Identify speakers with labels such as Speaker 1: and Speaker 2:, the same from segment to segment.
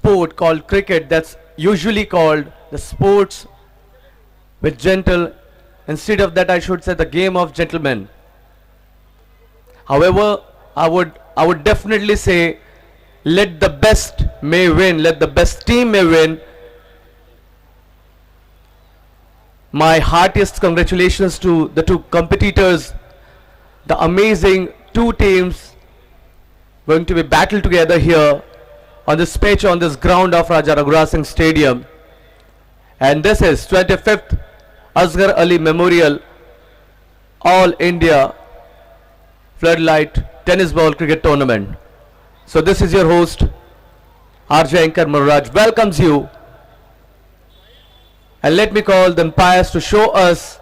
Speaker 1: sport called cricket that's usually called the sports with gentle. Instead of that, I should say the game of gentlemen. However, I would definitely say let the best may win, let the best team may win. My heartiest congratulations to the two competitors, the amazing two teams going to be battle together here on this pitch, on this ground of Raja Raghuram Singh Stadium. And this is 25th Asghar Ali Memorial All India Floodlight Tennis Ball Cricket Tournament. So this is your host, RJ Anchor Murraj, welcomes you. And let me call the umpires to show us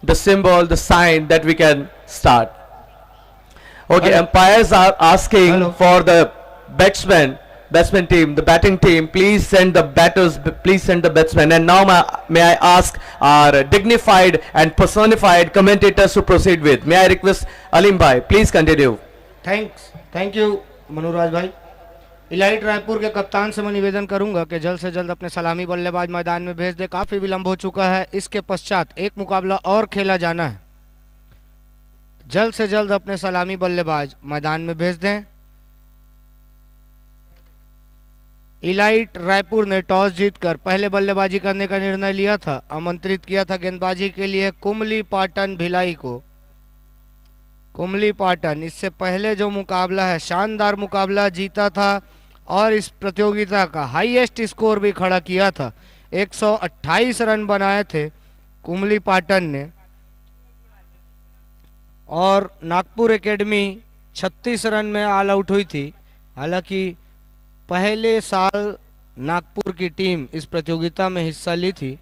Speaker 1: the symbol, the sign that we can start. Okay, umpires are asking for the batsman team, the batting team, please send the batters, please send the batsmen. And now may I ask our dignified and personified commentators to proceed with. May I request Alim Bhai, please continue.
Speaker 2: Thank you Manoraj भाई। Elite Raipur के कप्तान से मैं निवेदन करूंगा कि जल्द से जल्द अपने सलामी बल्लेबाज मैदान में भेज दे। काफी विलंब हो चुका है, इसके पश्चात एक मुकाबला और खेला जाना है। जल्द से जल्द अपने सलामी बल्लेबाज मैदान में भेज दें। इलाइट रायपुर ने टॉस जीतकर पहले बल्लेबाजी करने का निर्णय लिया था। आमंत्रित किया था गेंदबाजी के लिए कुमली पाटन भिलाई को। कुमली पाटन इससे पहले जो मुकाबला है शानदार मुकाबला जीता था और इस प्रतियोगिता का हाईएस्ट स्कोर भी खड़ा किया था। 128 रन बनाए थे कुमली पाटन ने और नागपुर एकेडमी 36 रन में ऑल आउट हुई थी। हालांकि पहले साल नागपुर की टीम इस प्रतियोगिता में हिस्सा ली थी।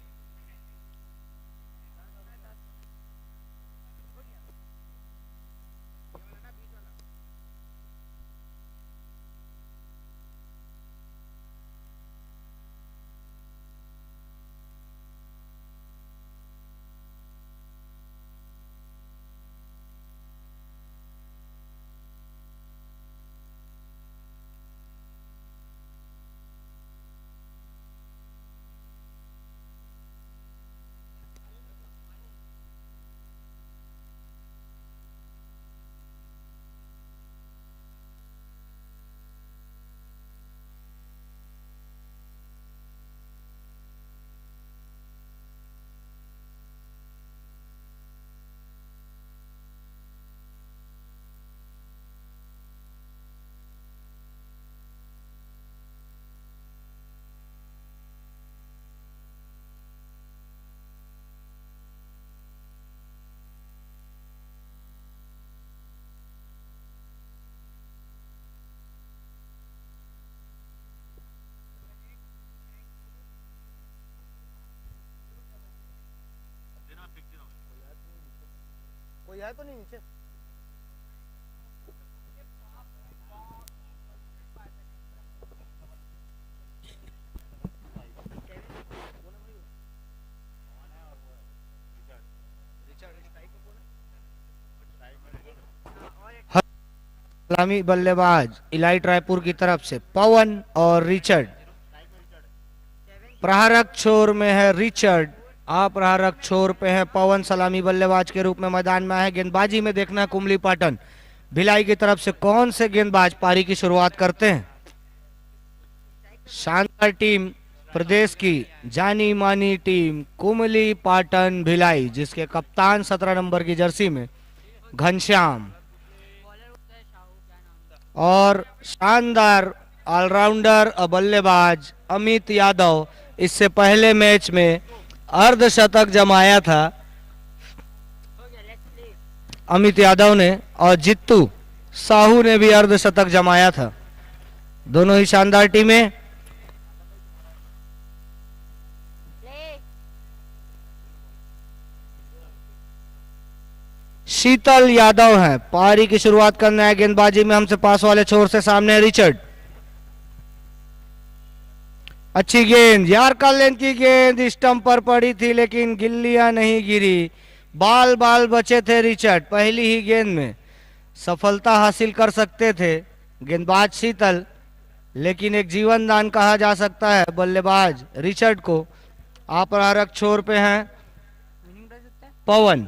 Speaker 2: कोई है तो नहीं नीचे? सलामी बल्लेबाज इलाइट रायपुर की तरफ से पवन और रिचर्ड। प्रहारक छोर में है रिचर्ड, अप्रहारक छोर पे है पवन। सलामी बल्लेबाज के रूप में मैदान में है। गेंदबाजी में देखना है कुमली पाटन भिलाई की तरफ से कौन से गेंदबाज पारी की शुरुआत करते हैं। शानदार टीम, प्रदेश की जानी मानी टीम कुमली पाटन भिलाई, जिसके कप्तान 17 नंबर की जर्सी में घनश्याम और शानदार ऑलराउंडर बल्लेबाज अमित यादव। इससे पहले मैच में अर्धशतक जमाया था अमित यादव ने और जित्तू साहू ने भी अर्धशतक जमाया था। दोनों ही शानदार टीमें। शीतल यादव हैं, पारी की शुरुआत करना है। गेंदबाजी में हमसे पास वाले छोर से सामने है रिचर्ड। अच्छी गेंद, यार का लेंथ की गेंद स्टंप पर पड़ी थी लेकिन गिल्लियां नहीं गिरी। बाल बचे थे रिचर्ड पहली ही गेंद में। सफलता हासिल कर सकते थे गेंदबाज शीतल, लेकिन एक जीवन दान कहा जा सकता है बल्लेबाज रिचर्ड को। अप्रहारक छोर पे हैं पवन।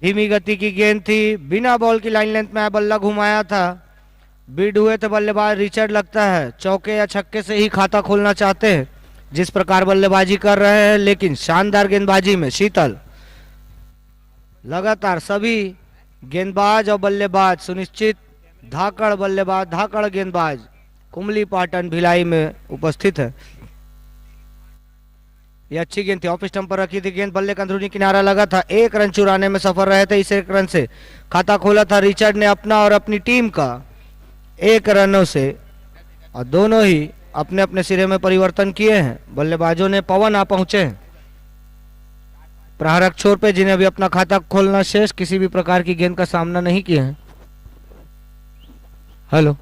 Speaker 2: धीमी गति की गेंद थी, बिना बॉल की लाइन लेंथ में बल्ला घुमाया था। बीड हुए थे बल्लेबाज रिचर्ड, लगता है चौके या छक्के से ही खाता खोलना चाहते हैं जिस प्रकार बल्लेबाजी कर रहे हैं, लेकिन शानदार गेंदबाजी में शीतल। लगातार सभी गेंदबाज और बल्लेबाज सुनिश्चित धाकड़ बल्लेबाज, धाकड़ गेंदबाज कुमली पाटन भिलाई में उपस्थित है। ये अच्छी गेंद थी, ऑफ स्टंप पर रखी थी गेंद, बल्ले का अंदरूनी किनारा लगा था। एक रन चुराने में सफल रहे थे, इस एक रन से खाता खोला था रिचर्ड ने अपना और अपनी टीम का 1 रनों से, और दोनों ही अपने अपने सिरे में परिवर्तन किए हैं। बल्लेबाजों ने पवन आ पहुंचे हैं प्रहारक छोर पे, जिन्हें अभी अपना खाता खोलना शेष, किसी भी प्रकार की गेंद का सामना नहीं किया है। हेलो,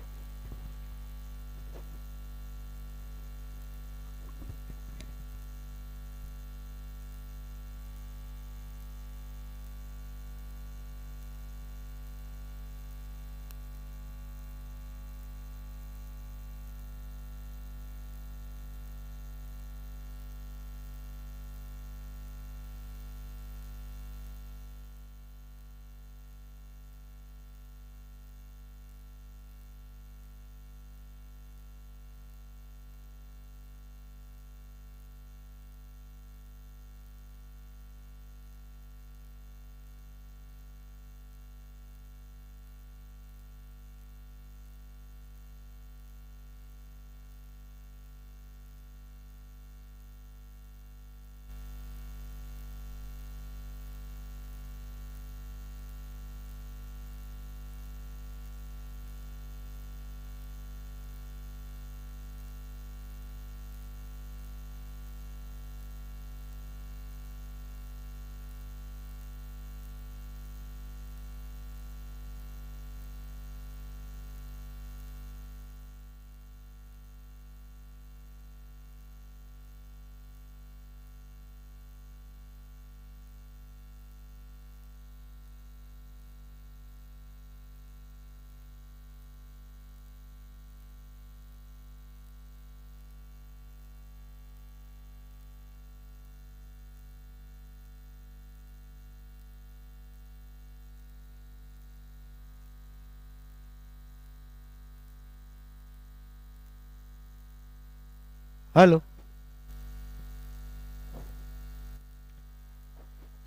Speaker 2: हेलो,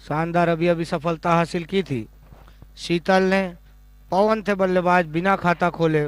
Speaker 2: शानदार अभी अभी सफलता हासिल की थी शीतल ने। पवन थे बल्लेबाज, बिना खाता खोले।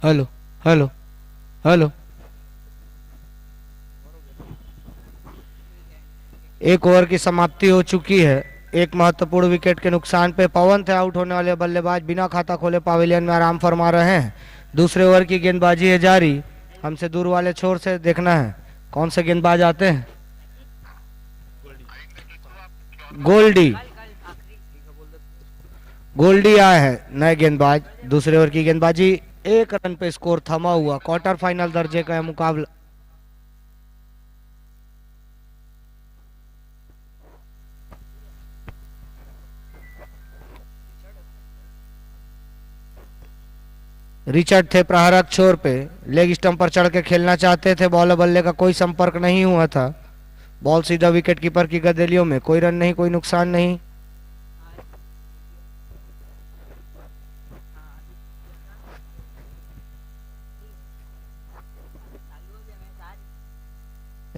Speaker 2: हेलो, हेलो, हेलो, एक ओवर की समाप्ति हो चुकी है। एक महत्वपूर्ण विकेट के नुकसान पे पवन थे आउट होने वाले बल्लेबाज, बिना खाता खोले पवेलियन में आराम फरमा रहे हैं। दूसरे ओवर की गेंदबाजी है जारी। हमसे दूर वाले छोर से देखना है कौन से गेंदबाज आते हैं। गोल्डी, गोल्डी आए हैं नए गेंदबाज। दूसरे ओवर की गेंदबाजी, 1 रन पे स्कोर थमा हुआ। क्वार्टर फाइनल दर्जे का मुकाबला। रिचर्ड थे प्रहारक छोर पे, लेग स्टंप पर चढ़ के खेलना चाहते थे। बॉल बल्ले का कोई संपर्क नहीं हुआ था। बॉल सीधा विकेट कीपर की गदेलियों में, कोई रन नहीं, कोई नुकसान नहीं।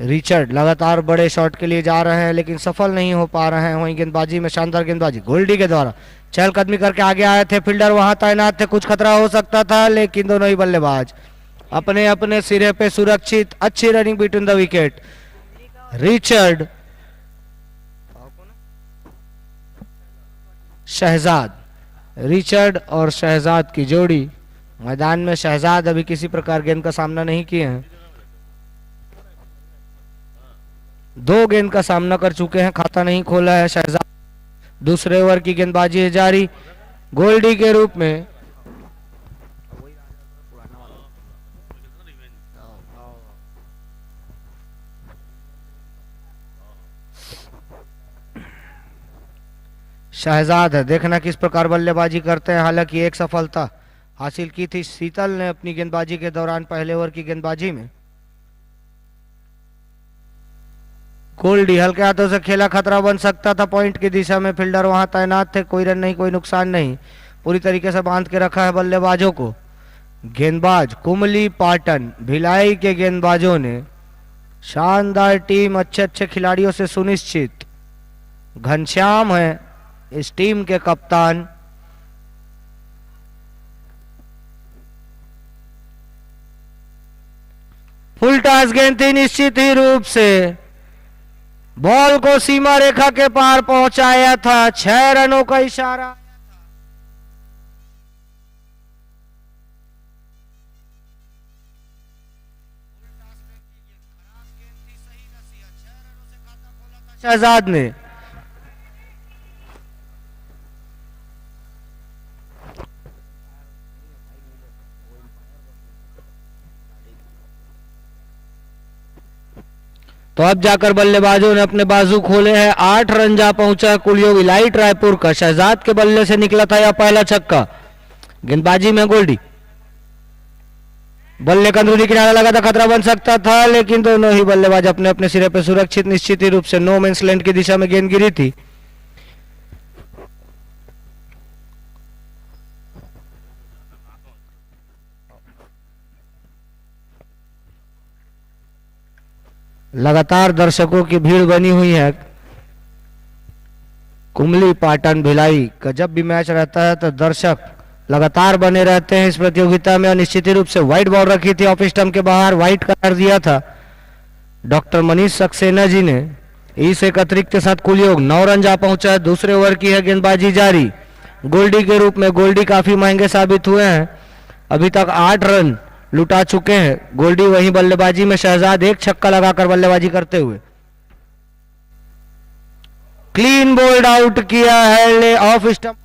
Speaker 2: रिचर्ड लगातार बड़े शॉट के लिए जा रहे हैं लेकिन सफल नहीं हो पा रहे हैं। वहीं गेंदबाजी में शानदार गेंदबाजी गोल्डी के द्वारा चहलकदमी करके आगे आए थे, फील्डर वहां तैनात थे, कुछ खतरा हो सकता था लेकिन दोनों ही बल्लेबाज अपने अपने सिरे पे सुरक्षित। अच्छी running between the wicket. Richard, Shahzad, Richard और शहजाद की जोड़ी मैदान में। शहजाद अभी किसी प्रकार गेंद का सामना नहीं किए हैं, 2 गेंद का सामना कर चुके हैं, खाता नहीं खोला है शहजाद। दूसरे ओवर की गेंदबाजी है जारी गोल्डी के रूप में। शहजाद है, देखना किस प्रकार बल्लेबाजी करते हैं। हालांकि एक सफलता हासिल की थी शीतल ने अपनी गेंदबाजी के दौरान पहले ओवर की गेंदबाजी में। गोल्डी हल्के हाथों से खेला, खतरा बन सकता था पॉइंट की दिशा में, फील्डर वहां तैनात थे, कोई रन नहीं, कोई नुकसान नहीं, पूरी तरीके से बांध के रखा है बल्लेबाजों को। गेंदबाज कुमली पाटन भिलाई के गेंदबाजों ने शानदार टीम, अच्छे अच्छे खिलाड़ियों से सुनिश्चित। घनश्याम है इस टीम के कप्तान। फुल टॉस गेंद थी, निश्चित ही रूप से बॉल को सीमा रेखा के पार पहुंचाया था, 6 रनों का इशारा। शहजाद ने तो अब जाकर बल्लेबाजों ने अपने बाजू खोले हैं। 8 रन जा पहुंचा कुलयोग इलाइट रायपुर का। शहजाद के बल्ले से निकला था यह पहला छक्का। गेंदबाजी में गोल्डी, बल्ले का अंदरूनी किनारा लगा था, खतरा बन सकता था लेकिन दोनों ही बल्लेबाज अपने अपने सिरे पे सुरक्षित। निश्चित ही रूप से नो मैंस लैंड की दिशा में गेंद गिरी थी। लगातार दर्शकों की भीड़ बनी हुई है। कुमली पाटन भिलाई का जब भी मैच रहता है तो दर्शक लगातार बने रहते हैं इस प्रतियोगिता में। और निश्चित रूप से व्हाइट बॉल रखी थी ऑफ स्टंप के बाहर, व्हाइट कर दिया था डॉक्टर मनीष सक्सेना जी ने। इस एक अतिरिक्त के साथ कुलयोग 9 रन जा पहुंचा है। दूसरे ओवर की है गेंदबाजी जारी गोल्डी के रूप में। गोल्डी काफी महंगे साबित हुए हैं, अभी तक 8 रन लुटा चुके हैं गोल्डी। वहीं बल्लेबाजी में शहजाद एक छक्का लगाकर बल्लेबाजी करते हुए क्लीन बोल्ड आउट किया है। ले ऑफ स्टंप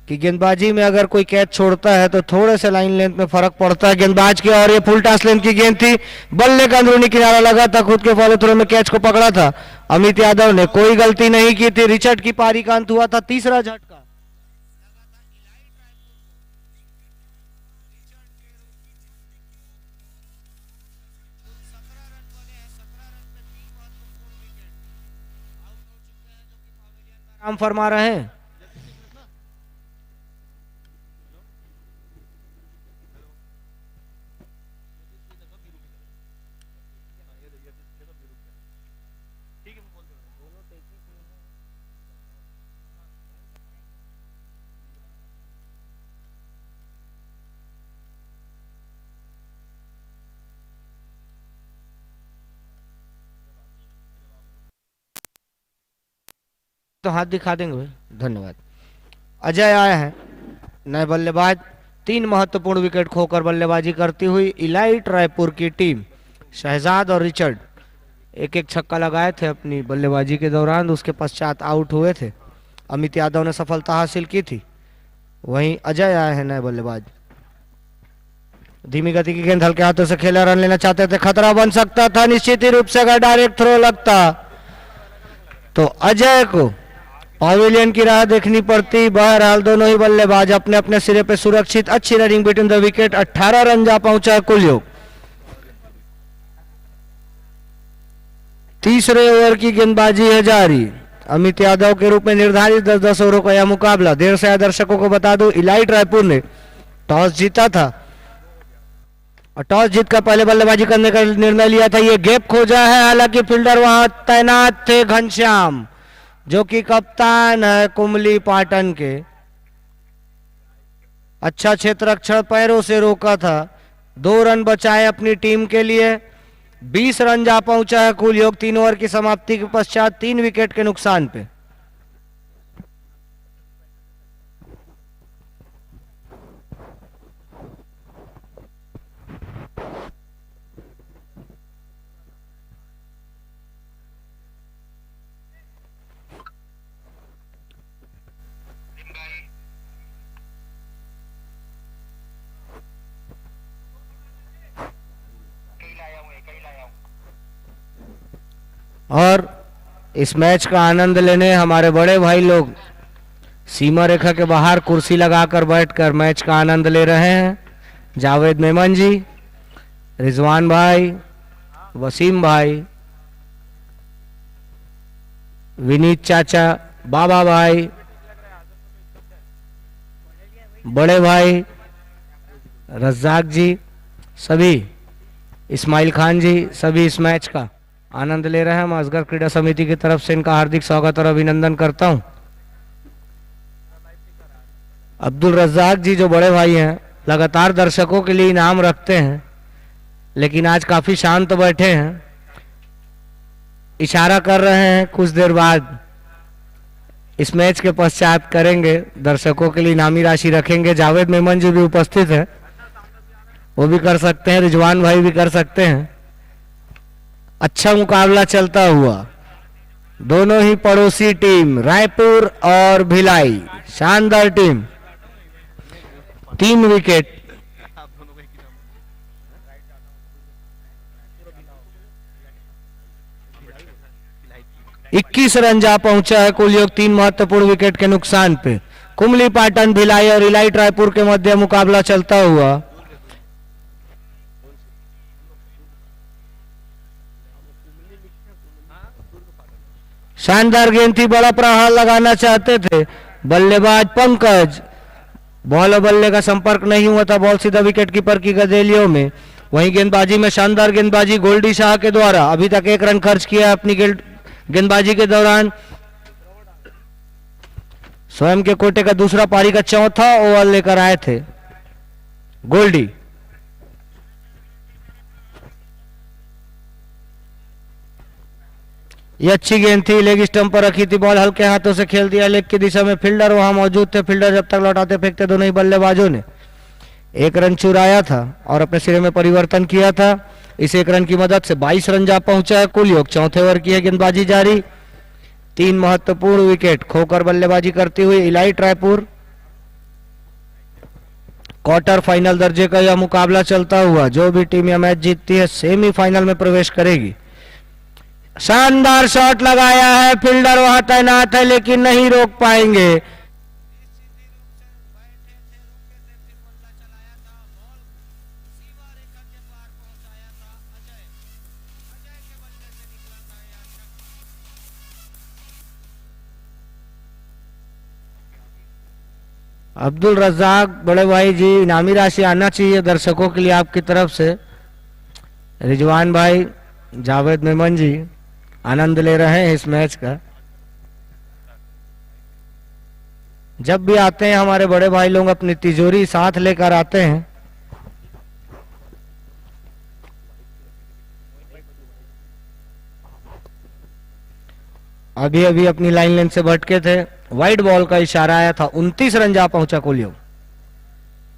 Speaker 2: कि गेंदबाजी में अगर कोई कैच छोड़ता है तो थोड़े से लाइन लेंथ में फर्क पड़ता है गेंदबाज के। और ये फुल टॉस लेंथ की गेंद थी, बल्ले का अंदरूनी किनारा लगा था, खुद के फॉलो थ्रो में कैच को पकड़ा था अमित यादव ने, कोई गलती नहीं की थी। रिचर्ड की पारी का अंत हुआ था, तीसरा झटका। काम फरमा रहे हैं। तो हाथ दिखा देंगे भाई, धन्यवाद। अजय आया है नए बल्लेबाज, 3 महत्वपूर्ण विकेट खोकर बल्लेबाजी करती हुई इलाइट रायपुर की टीम। शहजाद और रिचर्ड एक एक छक्का लगाए थे अपनी बल्लेबाजी के दौरान, उसके पश्चात आउट हुए थे। अमित यादव ने सफलता हासिल की थी। वहीं अजय आए हैं नए बल्लेबाज, धीमी गति की गेंद हल्के हाथों से खेला, रन लेना चाहते थे, खतरा बन सकता था निश्चित ही रूप से अगर डायरेक्ट थ्रो लगता तो अजय को पवेलियन की राह देखनी पड़ती। बहरहाल दोनों ही बल्लेबाज अपने अपने सिरे पे सुरक्षित, अच्छी running between the wicket, 18 run जा पहुंचा कुल योग। तीसरे ओवर की गेंदबाजी है जारी। अमित यादव के रूप में निर्धारित 10-10 ओवरों का यह मुकाबला। देर से दर्शकों को बता दूं, इलाइट रायपुर ने टॉस जीता था और टॉस जीतकर पहले बल्लेबाजी करने का निर्णय लिया था। ये गैप खोजा है, हालांकि फील्डर वहां तैनात थे घनश्याम, जो कि कप्तान है कुमली पाटन के। अच्छा क्षेत्ररक्षण पैरों से रोका था, 2 रन बचाए अपनी टीम के लिए। 20 रन जा पहुंचा है कुल योग 3 ओवर की समाप्ति के पश्चात 3 विकेट के नुकसान पे। और इस मैच का आनंद लेने हमारे बड़े भाई लोग सीमा रेखा के बाहर कुर्सी लगाकर बैठकर मैच का आनंद ले रहे हैं। जावेद मेमन जी, रिजवान भाई, वसीम भाई, विनीत चाचा, बाबा भाई, बड़े भाई रज्जाक जी, सभी, इस्माइल खान जी, सभी इस मैच का आनंद ले रहे हैं। मैं असगर क्रीड़ा समिति की तरफ से इनका हार्दिक स्वागत और अभिनंदन करता हूं। अब्दुल रज्जाक जी जो बड़े भाई हैं, लगातार दर्शकों के लिए इनाम रखते हैं, लेकिन आज काफी शांत बैठे हैं, इशारा कर रहे हैं कुछ देर बाद इस मैच के पश्चात करेंगे, दर्शकों के लिए इनामी राशि रखेंगे। जावेद मेमन जी भी उपस्थित है, वो भी कर सकते हैं, रिजवान भाई भी कर सकते हैं। अच्छा मुकाबला चलता हुआ, दोनों ही पड़ोसी टीम रायपुर और भिलाई, शानदार टीम, 3 विकेट। इक्कीस रन जा पहुंचा है कुल योग 3 महत्वपूर्ण विकेट के नुकसान पे। कुमली पाटन भिलाई और इलाइट रायपुर के मध्य मुकाबला चलता हुआ। शानदार गेंद थी, बड़ा प्रहार लगाना चाहते थे बल्लेबाज पंकज, बॉल और बल्ले का संपर्क नहीं हुआ था, बॉल सीधा विकेट कीपर की गदेलियों में। वहीं गेंदबाजी में शानदार गेंदबाजी गोल्डी शाह के द्वारा, अभी तक 1 रन खर्च किया अपनी गेंदबाजी के दौरान। स्वयं के कोटे का दूसरा पारी का चौथा ओवर लेकर आए थे गोल्डी। ये अच्छी गेंद थी, लेग स्टंप पर रखी थी, बॉल हल्के हाथों से खेल दिया लेग की दिशा में। फील्डर वहां मौजूद थे, फील्डर जब तक लौटाते फेंकते दोनों ही बल्लेबाजों ने 1 रन चुराया था और अपने सिरे में परिवर्तन किया था। इस 1 रन की मदद से 22 रन जा पहुंचा है कुल योग। चौथे ओवर की है गेंदबाजी जारी। 3 महत्वपूर्ण विकेट खोकर बल्लेबाजी करती हुई इलाइट रायपुर। क्वार्टर फाइनल दर्जे का यह मुकाबला चलता हुआ जो भी टीम यह मैच जीतती है सेमीफाइनल में प्रवेश करेगी। शानदार शॉट लगाया है, फील्डर वहां तैनात है लेकिन नहीं रोक पाएंगे। अब्दुल रज्जाक बड़े भाई जी, इनामी राशि आना चाहिए दर्शकों के लिए आपकी तरफ से। रिजवान भाई, जावेद मेमन जी आनंद ले रहे हैं इस मैच का। जब भी आते हैं हमारे बड़े भाई लोग अपनी तिजोरी साथ लेकर आते हैं। अभी अभी अपनी लाइन लेंथ से भटके थे, वाइड बॉल का इशारा आया था, 29 रन जा पहुंचा कोलियो।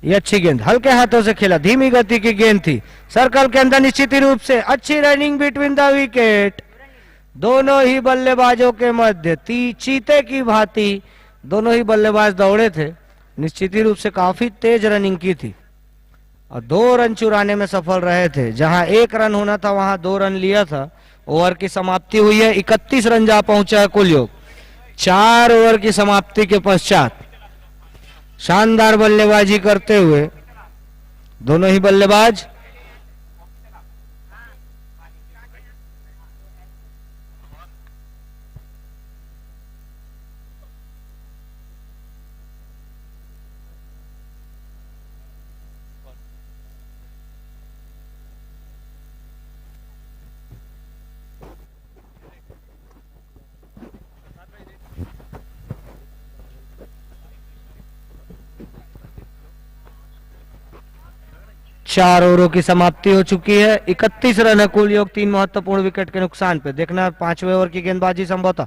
Speaker 2: ये अच्छी गेंद हल्के हाथों से खेला, धीमी गति की गेंद थी, सर्कल के अंदर निश्चित रूप से अच्छी रनिंग बिटवीन द विकेट। दोनों ही बल्लेबाजों के मध्य चीते की भांति दोनों ही बल्लेबाज दौड़े थे, निश्चित रूप से काफी तेज रनिंग की थी और 2 रन चुराने में सफल रहे थे। जहां 1 रन होना था वहां 2 रन लिया था। ओवर की समाप्ति हुई है, 31 रन जा पहुंचा है कुल योग। 4 ओवर की समाप्ति के पश्चात शानदार बल्लेबाजी करते हुए दोनों ही बल्लेबाज चार ओवरों की समाप्ति हो चुकी है। 31 रन है कुल योग, 3 महत्वपूर्ण विकेट के नुकसान पे। देखना 5वें ओवर की गेंदबाजी संभवतः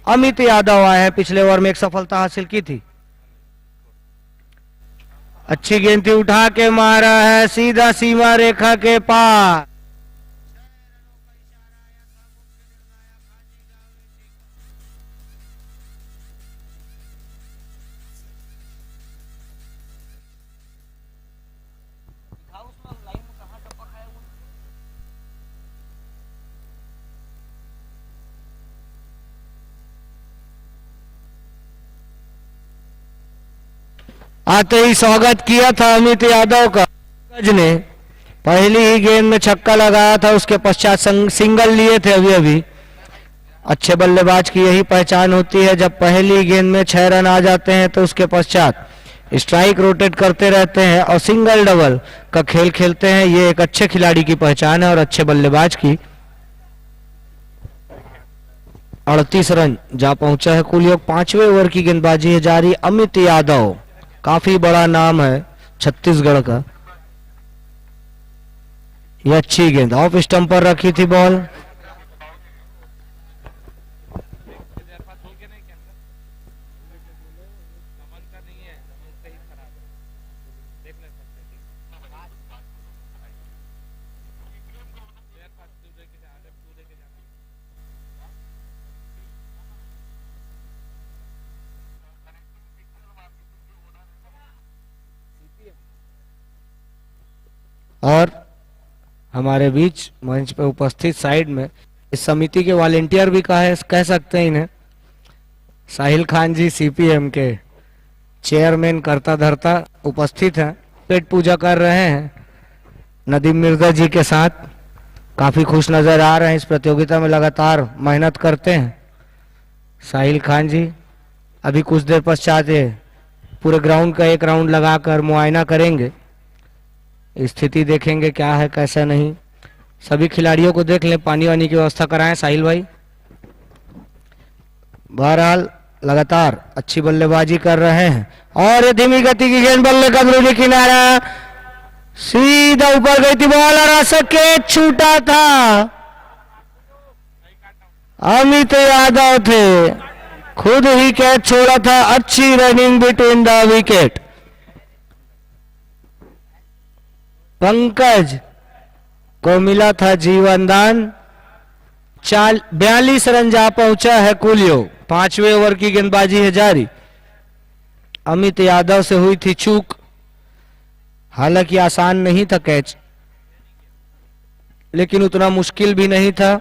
Speaker 2: अमित यादव आए हैं, पिछले ओवर में एक सफलता हासिल की थी। अच्छी गेंद थी, उठा के मारा है सीधा सीमा रेखा के पार। आते ही स्वागत किया था अमित यादव का। गज ने पहली ही गेंद में छक्का लगाया था, उसके पश्चात सिंगल लिए थे अभी अभी। अच्छे बल्लेबाज की यही पहचान होती है, जब पहली गेंद में 6 रन आ जाते हैं तो उसके पश्चात स्ट्राइक रोटेट करते रहते हैं और सिंगल डबल का खेल खेलते हैं। ये एक अच्छे खिलाड़ी की पहचान है और अच्छे बल्लेबाज की। 38 रन जा पहुंचा है कुल योग। 5वें ओवर की गेंदबाजी है जारी। अमित यादव काफी बड़ा नाम है छत्तीसगढ़ का। यह अच्छी गेंद ऑफ स्टंप पर रखी थी बॉल। और हमारे बीच मंच पे उपस्थित साइड में इस समिति के वॉलेंटियर भी कह सकते हैं इन्हें, साहिल खान जी सीपीएम के चेयरमैन करता धरता उपस्थित हैं, पेट पूजा कर रहे हैं नदीम मिर्जा जी के साथ। काफी खुश नजर आ रहे हैं, इस प्रतियोगिता में लगातार मेहनत करते हैं साहिल खान जी। अभी कुछ देर पश्चात पूरे ग्राउंड का एक राउंड लगाकर मुआयना करेंगे, स्थिति देखेंगे क्या है कैसा नहीं। सभी खिलाड़ियों को देख लें, पानी वानी की व्यवस्था कराएं साहिल भाई। बहरहाल लगातार अच्छी बल्लेबाजी कर रहे हैं और ये धीमी गति की गेंद बल्ले का अंदरूनी किनारा, सीधा ऊपर गई थी बॉल और कैच छूटा था। अमित यादव थे, खुद ही कैच छोड़ा था। अच्छी running between the wicket. Pankaj को मिला था जीवन दान। 42 रन जा पहुंचा है कुल योग। 5वें ओवर की गेंदबाजी है जारी। अमित यादव से हुई थी चूक, हालांकि आसान नहीं था कैच, लेकिन उतना मुश्किल भी नहीं था।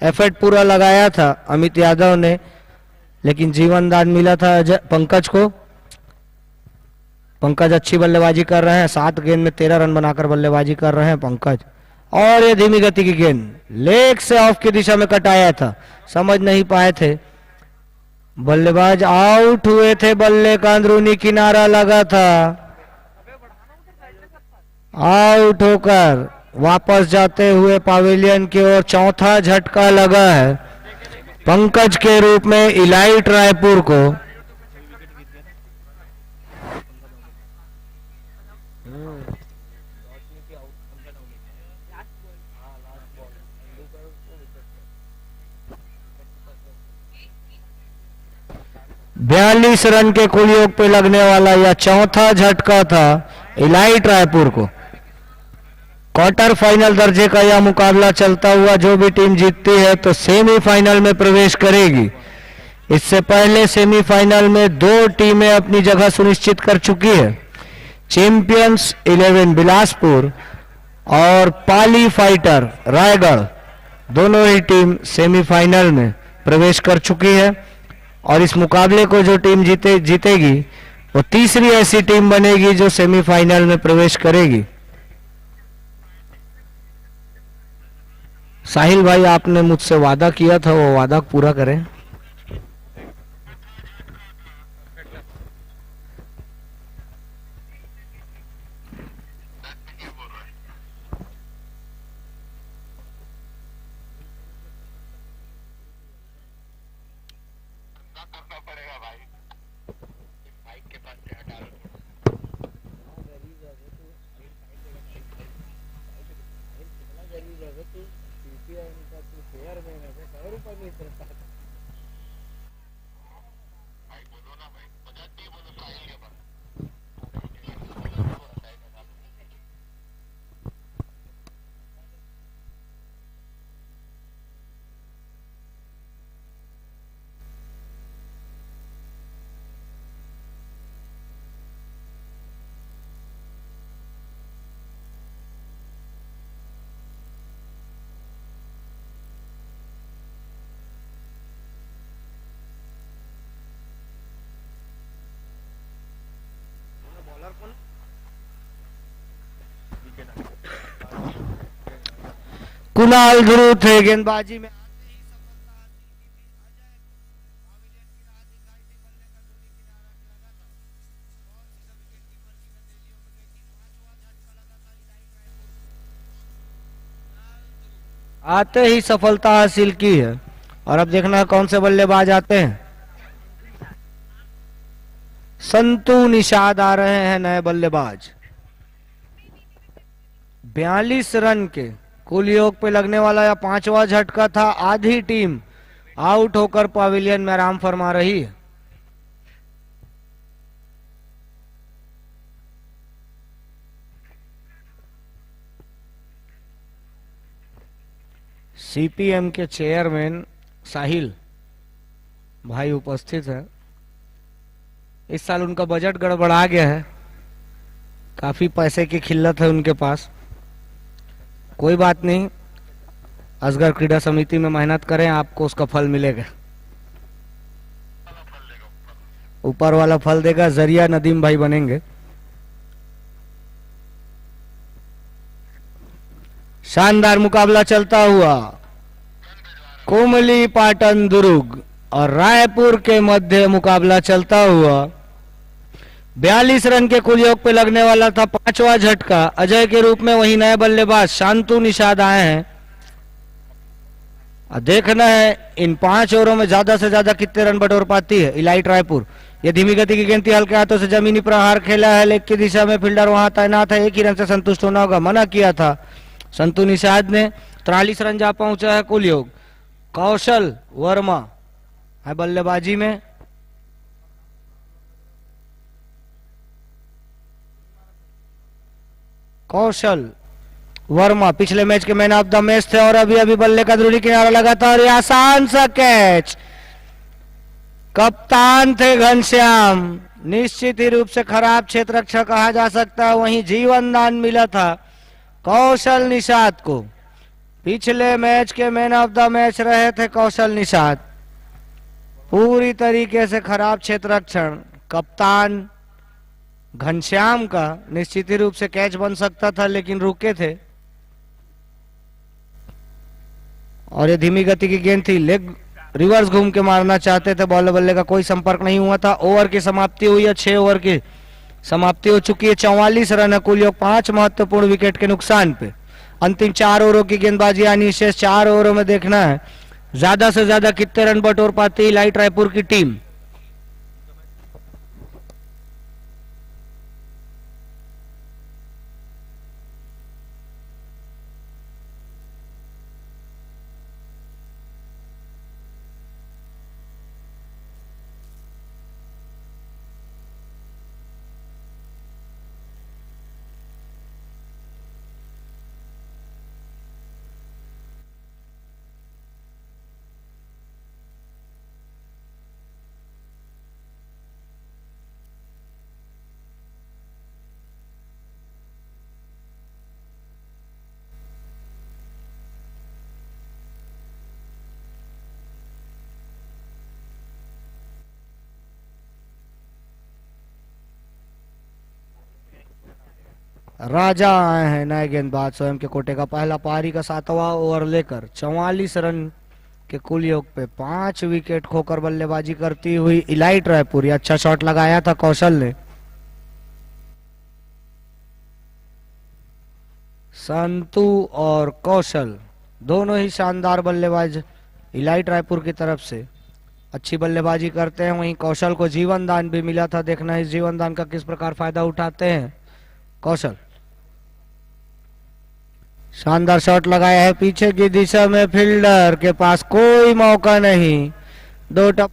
Speaker 2: एफर्ट पूरा लगाया था अमित यादव ने, लेकिन जीवनदान मिला था पंकज को। पंकज अच्छी बल्लेबाजी कर रहे हैं, 7 गेंद में 13 रन बनाकर बल्लेबाजी कर रहे हैं पंकज। और ये धीमी गति की गेंद लेग से ऑफ की दिशा में कटाया था, समझ नहीं पाए थे, बल्लेबाज आउट हुए थे। बल्ले का अंदरूनी किनारा लगा था, आउट होकर वापस जाते हुए पवेलियन की ओर चौथा झटका लगा है पंकज के रूप में इलाइट रायपुर को। बयालीस रन के कुल योग पे लगने वाला यह चौथा झटका था इलाइट रायपुर को। क्वार्टर फाइनल दर्जे का यह मुकाबला चलता हुआ जो भी टीम जीतती है तो सेमीफाइनल में प्रवेश करेगी। इससे पहले सेमीफाइनल में 2 टीमें अपनी जगह सुनिश्चित कर चुकी है। चैंपियंस 11 बिलासपुर और पाली फाइटर रायगढ़, दोनों ही टीम सेमीफाइनल में प्रवेश कर चुकी है। और इस मुकाबले को जो टीम जीतेगी वो तीसरी ऐसी टीम बनेगी जो सेमीफाइनल में प्रवेश करेगी। साहिल भाई, आपने मुझसे वादा किया था, वो वादा पूरा करें। कुणाल ध्रुव थे गेंदबाजी में। आते ही सफलता हासिल की है। और अब देखना है कौन से बल्लेबाज आते हैं। संतू निषाद आ रहे हैं नए बल्लेबाज। 42 रन के कुल योग पे लगने वाला यह 5वां झटका था। आधी टीम आउट होकर पवेलियन में आराम फरमा रही है। सीपीएम के चेयरमैन साहिल भाई उपस्थित है। इस साल उनका बजट गड़बड़ा गया है, काफी पैसे की खिल्लत है उनके पास। कोई बात नहीं, असगर क्रीडा समिति में मेहनत करें, आपको उसका फल मिलेगा। ऊपर वाला फल देगा, जरिया नदीम भाई बनेंगे। शानदार मुकाबला चलता हुआ कुमली पाटन दुर्ग और रायपुर के मध्य मुकाबला चलता हुआ। 42 रन के कुल योग पे लगने वाला था 5वां झटका अजय के रूप में। वही नए बल्लेबाज शांतु निषाद आए हैं। देखना है इन 5 ओवरों में ज्यादा से ज्यादा कितने रन बटोर पाती है इलाइट रायपुर। ये धीमी गति की गेंद थी, हल्के हाथों से जमीनी प्रहार खेला है, लेग की दिशा में फील्डर वहां तैनात है। एक ही रन से संतुष्ट होना होगा, मना किया था संतु निषाद ने। 43 रन जा पहुंचा है कुल योग। कौशल वर्मा है बल्लेबाजी में। कौशल वर्मा पिछले मैच के मैन ऑफ द मैच थे और अभी अभी बल्ले का ध्रुवी किनारा लगा था और ये आसान सा कैच। कप्तान थे घनश्याम, निश्चित ही रूप से खराब क्षेत्र रक्षक कहा जा सकता है। वहीं जीवन दान मिला था कौशल निषाद को। पिछले मैच के मैन ऑफ द मैच रहे थे कौशल निषाद। पूरी तरीके से खराब क्षेत्र रक्षण कप्तान घनश्याम का। निश्चित ही रूप से कैच बन सकता था लेकिन रुके थे। और ये धीमी गति की गेंद थी, लेग रिवर्स घूम के मारना चाहते थे, बल्ले बल्ले का कोई संपर्क नहीं हुआ था। ओवर की समाप्ति हुई है, 6 ओवर की समाप्ति हो चुकी है। 44 रन है कुल योग 5 महत्वपूर्ण विकेट के नुकसान पे। अंतिम 4 ओवरों की गेंदबाजी यानी शेष 4 ओवरों में देखना है ज्यादा से ज्यादा कितने रन बटोर पाती है इलाइट रायपुर की टीम। राजा आए हैं नए गेंदबाज स्वयं के कोटे का। पहला पारी का 7वां ओवर लेकर 44 रन के कुल योग पे 5 विकेट खोकर बल्लेबाजी करती हुई इलाइट रायपुर। अच्छा शॉट लगाया था कौशल ने। संतु और कौशल दोनों ही शानदार बल्लेबाज इलाइट रायपुर की तरफ से अच्छी बल्लेबाजी करते हैं। वहीं कौशल को जीवन दान भी मिला था, देखना इस जीवन दान का किस प्रकार फायदा उठाते हैं कौशल। शानदार शॉट लगाया है पीछे की दिशा में, फील्डर के पास कोई मौका नहीं। 2 टप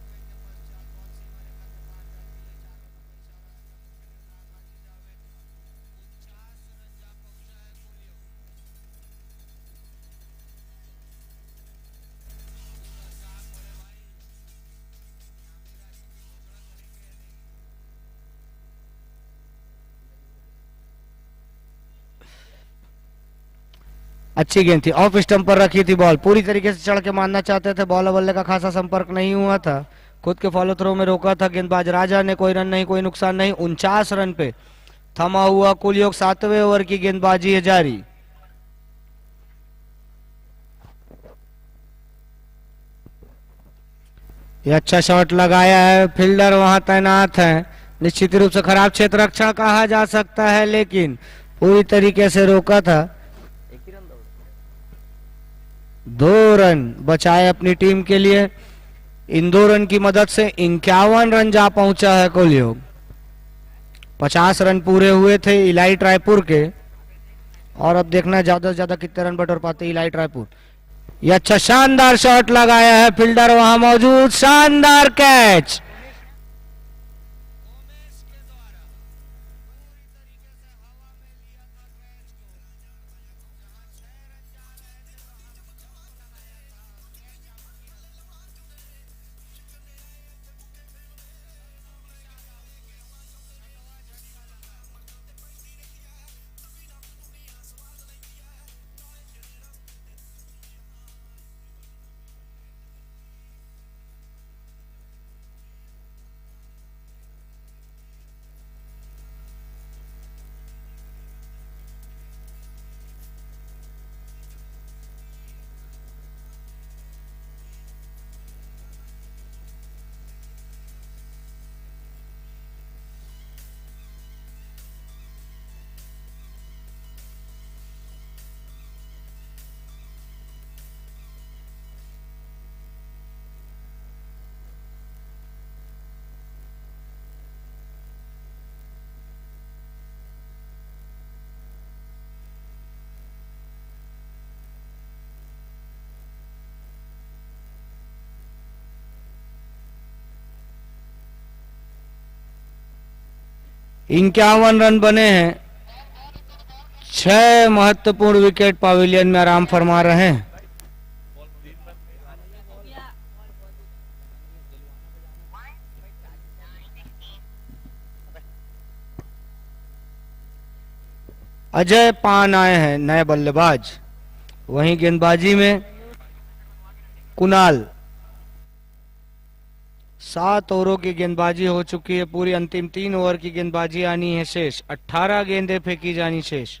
Speaker 2: अच्छी गेंद थी, ऑफ स्टंप पर रखी थी बॉल। पूरी तरीके से चढ़ के मारना चाहते थे, बॉल बल्ले का खासा संपर्क नहीं हुआ था। खुद के फॉलो थ्रो में रोका था गेंदबाज राजा ने। कोई रन नहीं, कोई नुकसान नहीं। 49 रन पे थमा हुआ कुल योग। 7वें ओवर की गेंदबाजी है जारी। ये अच्छा शॉट लगाया है, फील्डर वहां तैनात है। निश्चित रूप से खराब क्षेत्र रक्षण कहा जा सकता है लेकिन पूरी तरीके से रोका था। 2 रन बचाए अपनी टीम के लिए। इन 2 रन की मदद से 51 रन जा पहुंचा है कुल योग। 50 रन पूरे हुए थे इलाइट रायपुर के। और अब देखना है ज्यादा से ज्यादा कितने रन बटोर पाते इलाइट रायपुर। ये अच्छा शानदार शॉट लगाया है, फील्डर वहां मौजूद। शानदार कैच। इक्यावन रन बने हैं। 6 महत्वपूर्ण विकेट पवेलियन में आराम फरमा रहे हैं। अजय पान आए हैं नए बल्लेबाज। वहीं गेंदबाजी में कुणाल। 7 ओवरों की गेंदबाजी हो चुकी है पूरी। अंतिम 3 ओवर की गेंदबाजी आनी है शेष। 18 गेंदें फेंकी जानी शेष।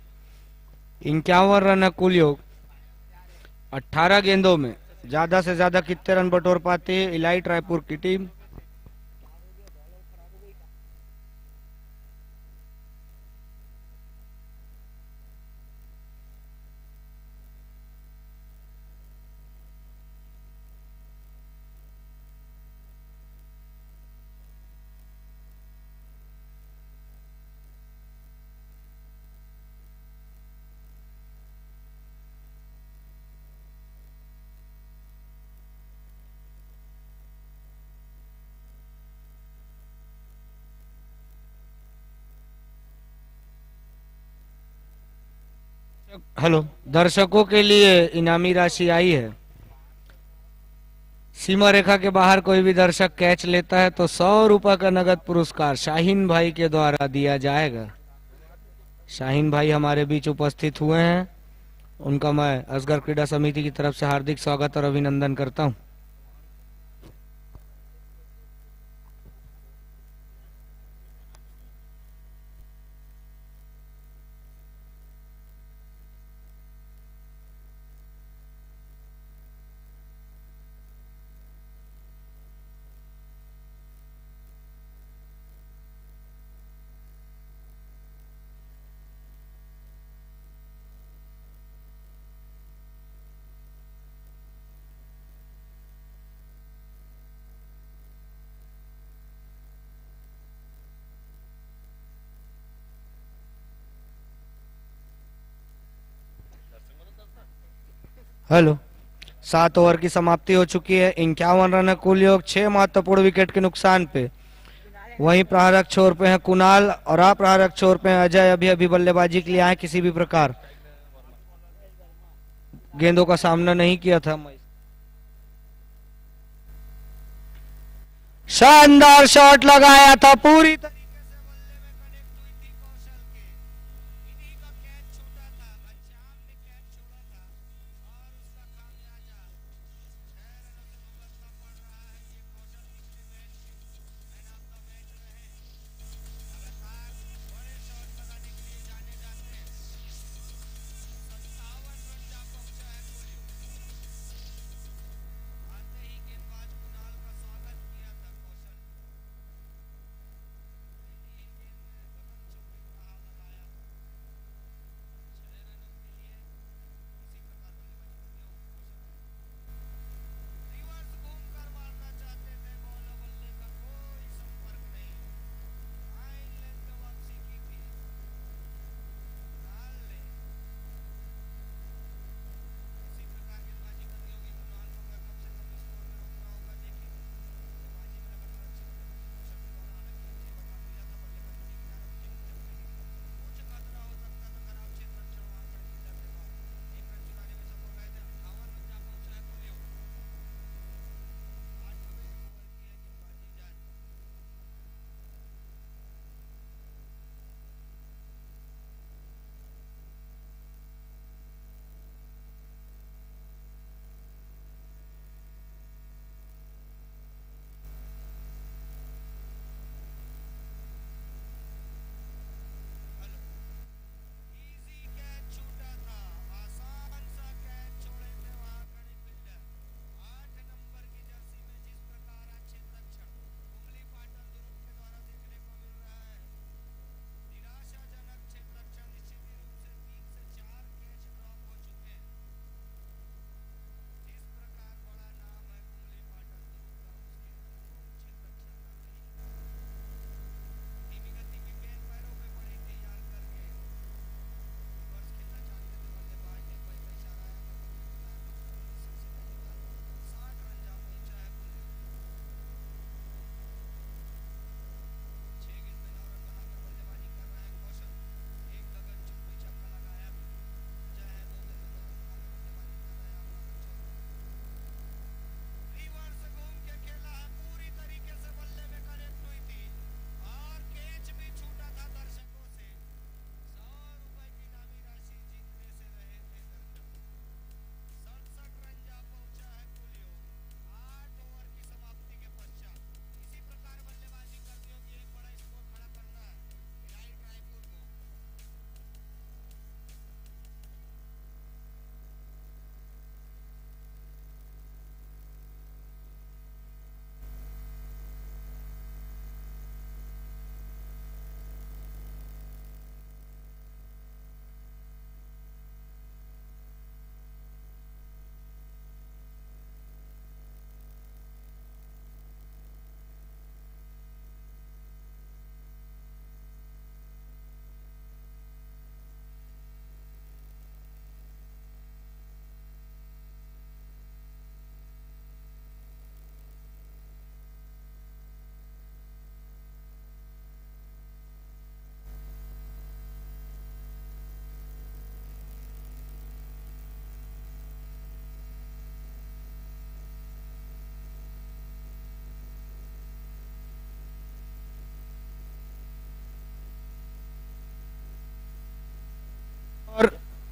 Speaker 2: 51 रन है कुल योग। 18 गेंदों में ज्यादा से ज्यादा कितने रन बटोर पाती है इलाइट रायपुर की टीम? हेलो, दर्शकों के लिए इनामी राशि आई है। सीमा रेखा के बाहर कोई भी दर्शक कैच लेता है तो 100 रुपए का नगद पुरस्कार शाहीन भाई के द्वारा दिया जाएगा। शाहीन भाई हमारे बीच उपस्थित हुए हैं, उनका मैं असगर क्रीडा समिति की तरफ से हार्दिक स्वागत और अभिनंदन करता हूं। हेलो, 7 ओवर की समाप्ति हो चुकी है। 51 रन है कुल योग, 6 महत्वपूर्ण विकेट के नुकसान पे। वहीं प्रहारक छोर पे है कुणाल और अप्रहारक छोर पे है अजय। अभी अभी बल्लेबाजी के लिए आए, किसी भी प्रकार गेंदों का सामना नहीं किया था। शानदार शॉट लगाया था पूरी तरीके से, बल्ले में कनेक्ट हुई थी कौशल के। इन्हीं का कैच छूटा था, बच्चाम ने कैच छोड़ा था और उसका खामियाजा 6 रनों से भुगतना पड़ रहा है ये कौशल पिछले मैच के मैन ऑफ द मैच रहे। लगातार बड़े शॉट लगाने के लिए जाने जाते हैं। 57 रन जा पहुंचा है कोहली। आते ही गेंदबाज कुणाल का स्वागत किया था कौशल।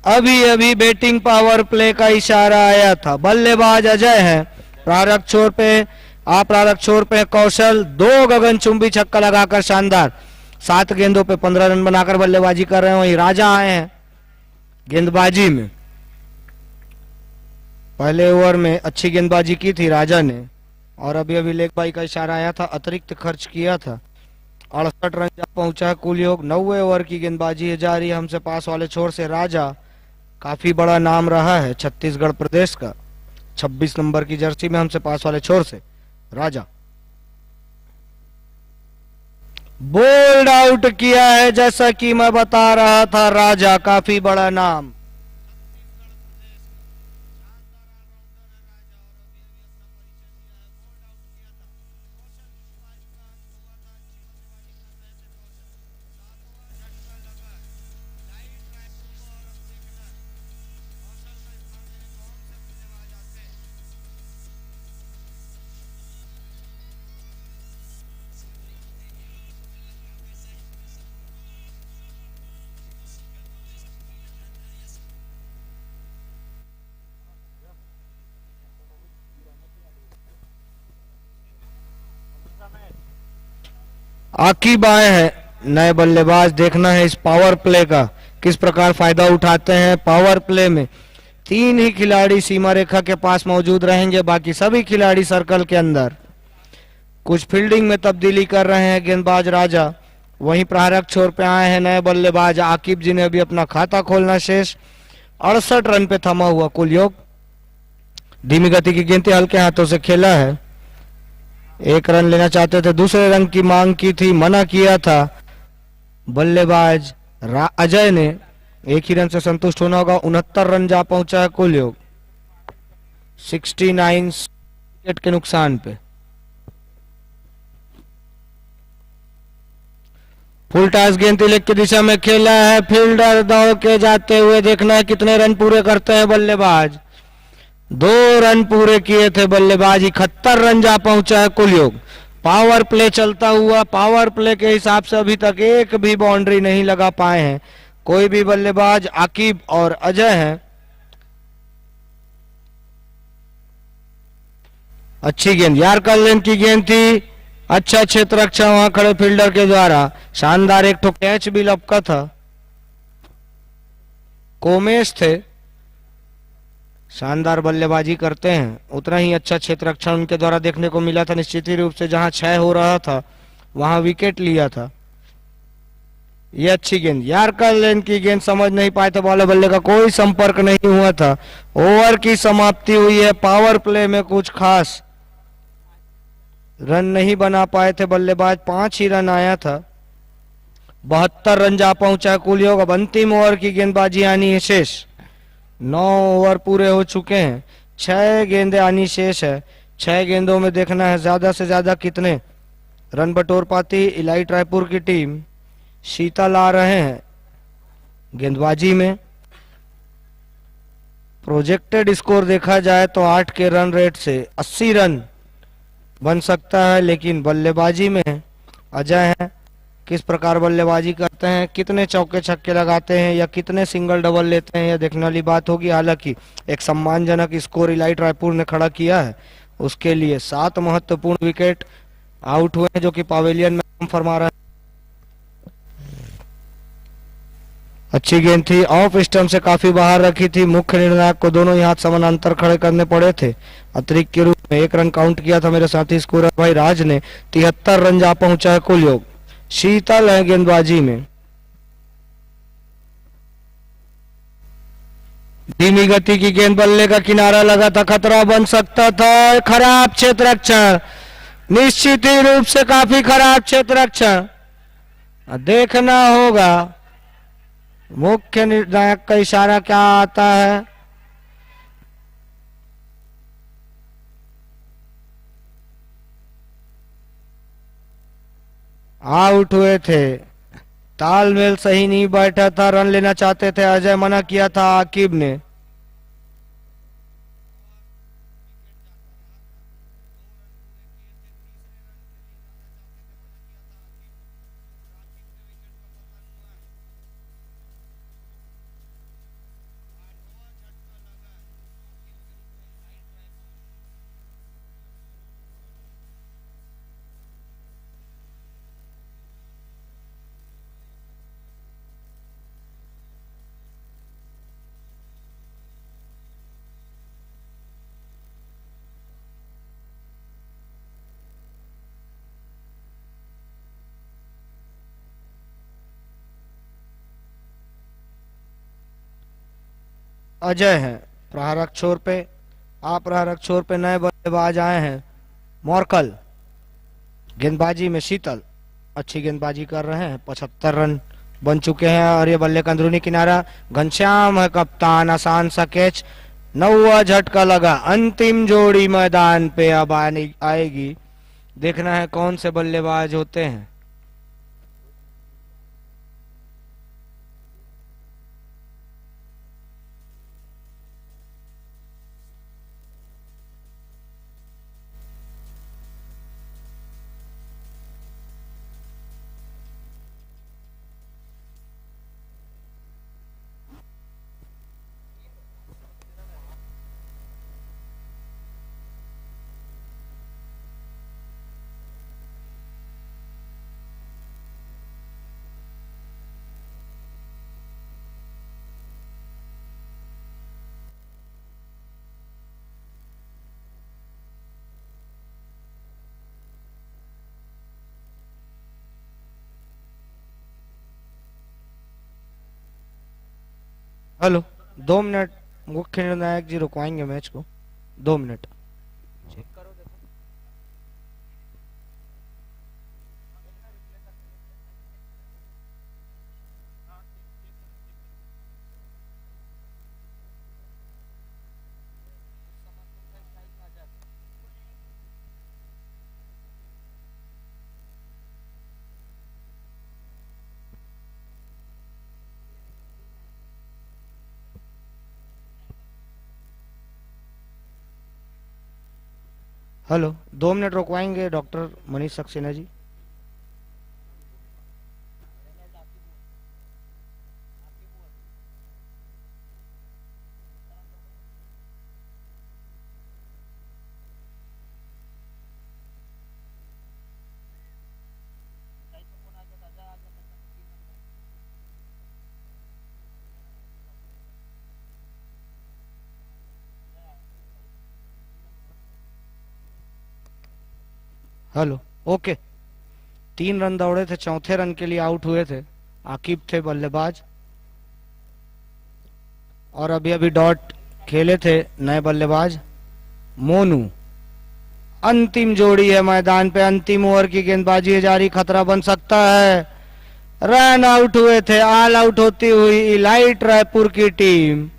Speaker 2: अभी अभी बैटिंग पावर प्ले का इशारा आया था। बल्लेबाज अजय है, प्रारंभ छोर पे अप्रारंभ छोर पे कौशल, 2 गगनचुंबी छक्का लगाकर शानदार 7 गेंदों पे 15 रन बनाकर बल्लेबाजी कर रहे हैं। वहीं राजा आए हैं गेंदबाजी में। पहले ओवर में अच्छी गेंदबाजी की थी राजा ने और अभी अभी लेग बाई का इशारा आया था, अतिरिक्त खर्च किया था। 68 रन जा पहुंचा है कुल योग। 90 ओवर की गेंदबाजी है जारी। हमसे पास वाले छोर से राजा, काफी बड़ा नाम रहा है छत्तीसगढ़ प्रदेश का। 26 नंबर की जर्सी में हमसे पास वाले छोर से राजा बोल्ड आउट किया है। जैसा कि मैं बता रहा था, राजा काफी बड़ा नाम। आकिब आए हैं नए बल्लेबाज। देखना है इस पावर प्ले का किस प्रकार फायदा उठाते हैं। पावर प्ले में 3 ही खिलाड़ी सीमा रेखा के पास मौजूद रहेंगे, बाकी सभी खिलाड़ी सर्कल के अंदर। कुछ फील्डिंग में तब्दीली कर रहे हैं गेंदबाज राजा। वहीं प्रारंभ छोर पे आए हैं नए बल्लेबाज आकिब, जिन्हें अभी अपना खाता खोलना शेष। 68 रन पे थमा हुआ कुल योग। धीमी गति की गेंद हल्के हाथों से खेला है। 1 रन लेना चाहते थे, दूसरे रन की मांग की थी, मना किया था बल्लेबाज अजय ने। 1 ही रन से संतुष्ट होना होगा। 69 रन जा पहुंचा है कुल योग 69 विकेट के नुकसान पे। फुल टॉस गेंद तिलक की दिशा में खेला है। फील्डर दौड़ के जाते हुए, देखना है कितने रन पूरे करते हैं बल्लेबाज। 2 रन पूरे किए थे बल्लेबाज। 71 रन जा पहुंचा है कुल योग। पावर प्ले चलता हुआ, पावर प्ले के हिसाब से अभी तक एक भी बाउंड्री नहीं लगा पाए हैं कोई भी बल्लेबाज। आकिब और अजय हैं। अच्छी गेंद, यार्कर लेंथ की गेंद थी। अच्छा क्षेत्र रक्षा वहां खड़े फील्डर के द्वारा। शानदार एक ठो कैच भी लपका था। कोमेश थे, शानदार बल्लेबाजी करते हैं। उतना ही अच्छा क्षेत्र रक्षण उनके द्वारा देखने को मिला था। निश्चित ही रूप से जहां 6 हो रहा था वहां विकेट लिया था। ये अच्छी गेंद, यार्कर लेन की गेंद, समझ नहीं पाए थे बॉलर बल्ले का कोई संपर्क नहीं हुआ था। ओवर की समाप्ति हुई है। पावर प्ले में कुछ खास रन नहीं बना पाए थे बल्लेबाज। 5 ही रन आया था। 72 रन जा पहुंचा कुल योग। अब अंतिम ओवर की गेंदबाजी आनी है शेष। 9 ओवर पूरे हो चुके हैं। 6 गेंदें आनी शेष है। 6 गेंदों में देखना है ज्यादा से ज्यादा कितने रन बटोर पाती इलाइट रायपुर की टीम। शीतल आ रहे हैं गेंदबाजी में। प्रोजेक्टेड स्कोर देखा जाए तो 8 के रन रेट से 80 रन बन सकता है, लेकिन बल्लेबाजी में अजय हैं। किस प्रकार बल्लेबाजी करते हैं, कितने चौके छक्के लगाते हैं या कितने सिंगल डबल लेते हैं, यह देखने वाली बात होगी। हालांकि एक सम्मानजनक स्कोर इलाइट रायपुर ने खड़ा किया है। उसके लिए 7 महत्वपूर्ण विकेट आउट हुए हैं, जो कि पवेलियन में हम फरमा रहे हैं। अच्छी गेंद थी, ऑफ स्टंप से काफी बाहर रखी थी। मुख्य निर्णायक को दोनों ही हाथ समानांतर खड़े करने पड़े थे। अतिरिक्त के रूप में 1 रन काउंट किया था मेरे साथी स्कोरर भाई राज ने। 73 रन जा पहुंचा है कुल योग। शीतल है गेंदबाजी में। धीमी गति की गेंद, बल्ले का किनारा लगा था, खतरा बन सकता था। खराब क्षेत्र रक्षण, निश्चित ही रूप से काफी खराब क्षेत्र रक्षण। देखना होगा मुख्य निर्णायक का इशारा क्या आता है। आउट हुए थे, तालमेल सही नहीं बैठा था। रन लेना चाहते थे अजय, मना किया था आकिब ने। अजय हैं प्रहारक छोर पे। अप्रहारक छोर पे नए बल्लेबाज आए हैं मॉर्कल। गेंदबाजी में शीतल अच्छी गेंदबाजी कर रहे हैं। 75 रन बन चुके हैं और ये बल्ले का अंदरूनी किनारा। घनश्याम है कप्तान, आसान सा कैच। 9वां झटका लगा। अंतिम जोड़ी मैदान पे अब आएगी। देखना है कौन से बल्लेबाज होते हैं। हेलो, 2 मिनट। मुख्य निर्णायक जी रुकवाएंगे मैच को 2 मिनट। हेलो, 2 मिनट रुकवाएंगे doctor Manish Saxena ji. Hello, okay. 3 run दौड़े थे, चौथे रन के लिए आउट हुए थे। आकिब थे बल्लेबाज और अभी अभी डॉट खेले थे नए बल्लेबाज मोनू। अंतिम जोड़ी है मैदान पे। अंतिम ओवर की गेंदबाजी है जारी। खतरा बन सकता है। रन आउट हुए थे। ऑल आउट होती हुई इलाइट रायपुर की टीम।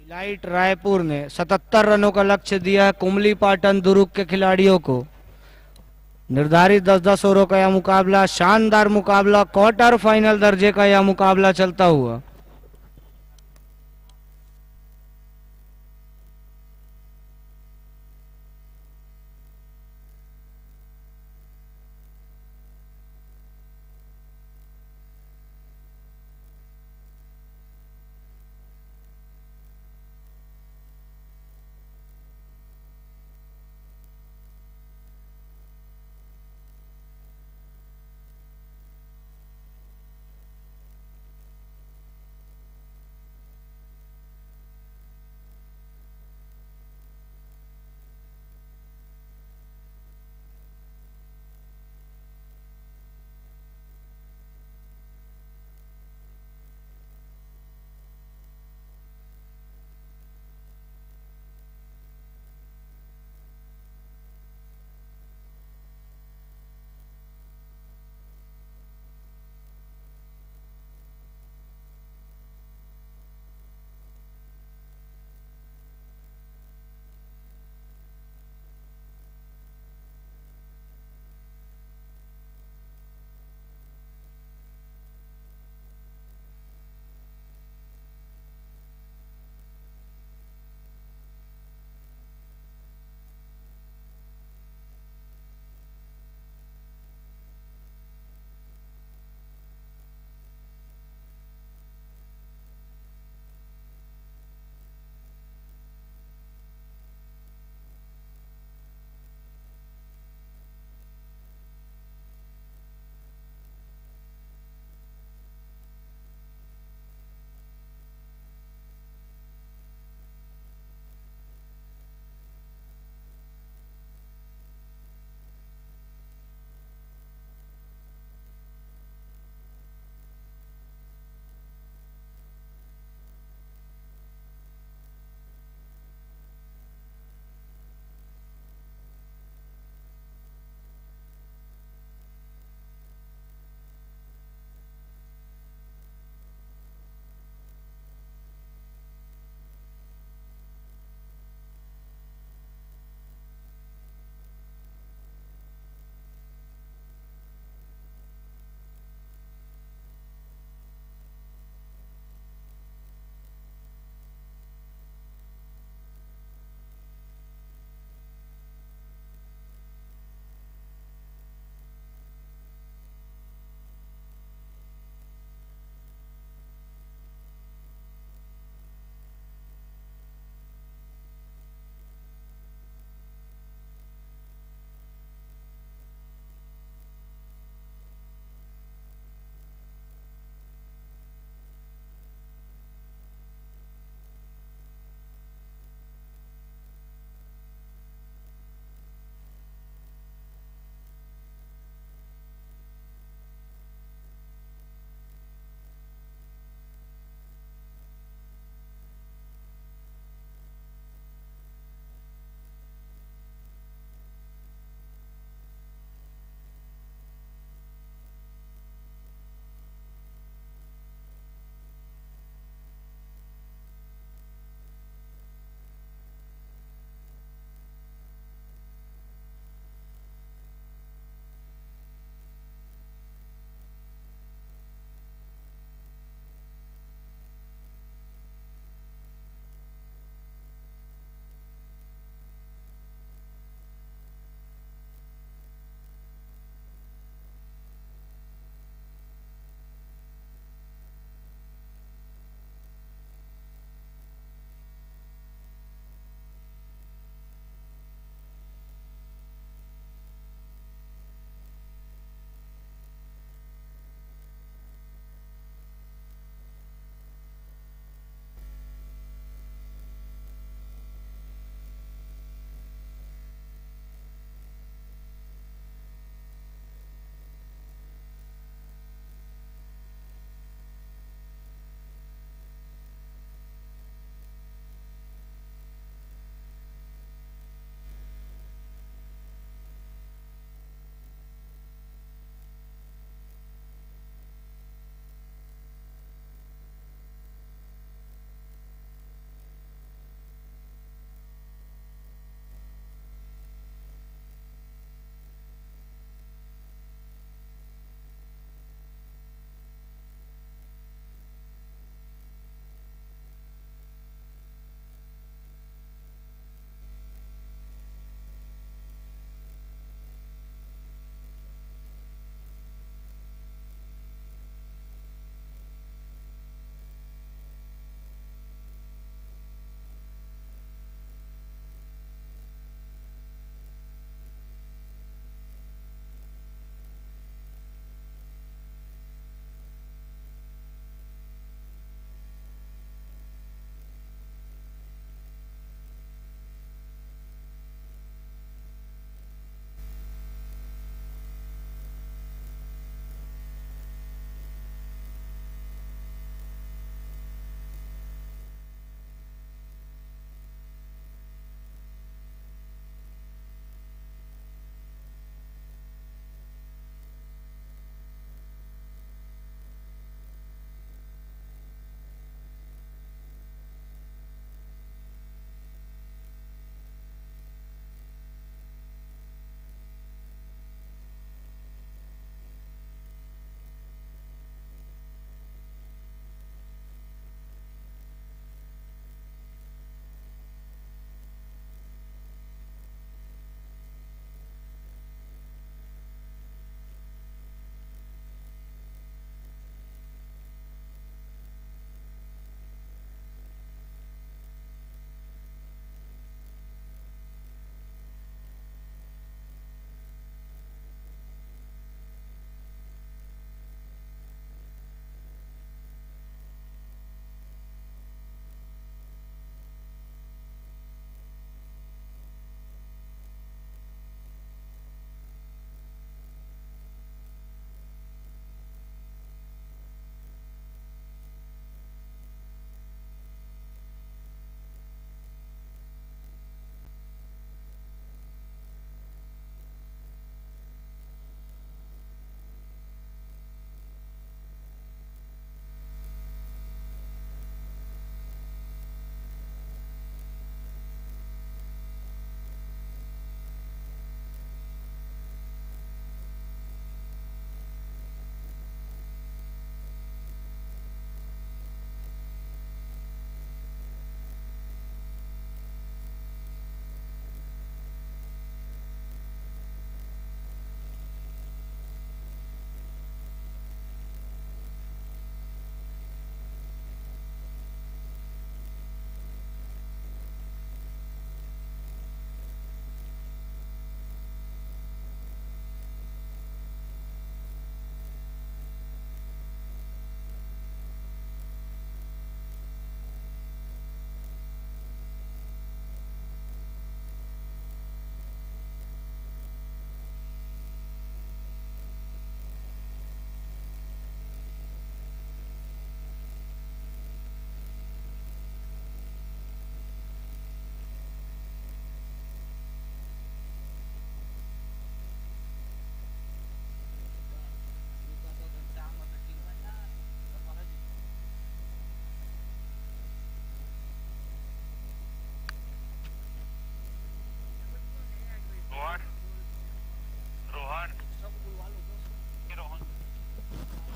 Speaker 2: इलाइट रायपुर ने 77 रनों का लक्ष्य दिया है कुमली पाटन दुर्ग के खिलाड़ियों को। निर्धारित 10-10 ओवरों का यह मुकाबला, शानदार मुकाबला, क्वार्टर फाइनल दर्जे का यह मुकाबला चलता हुआ।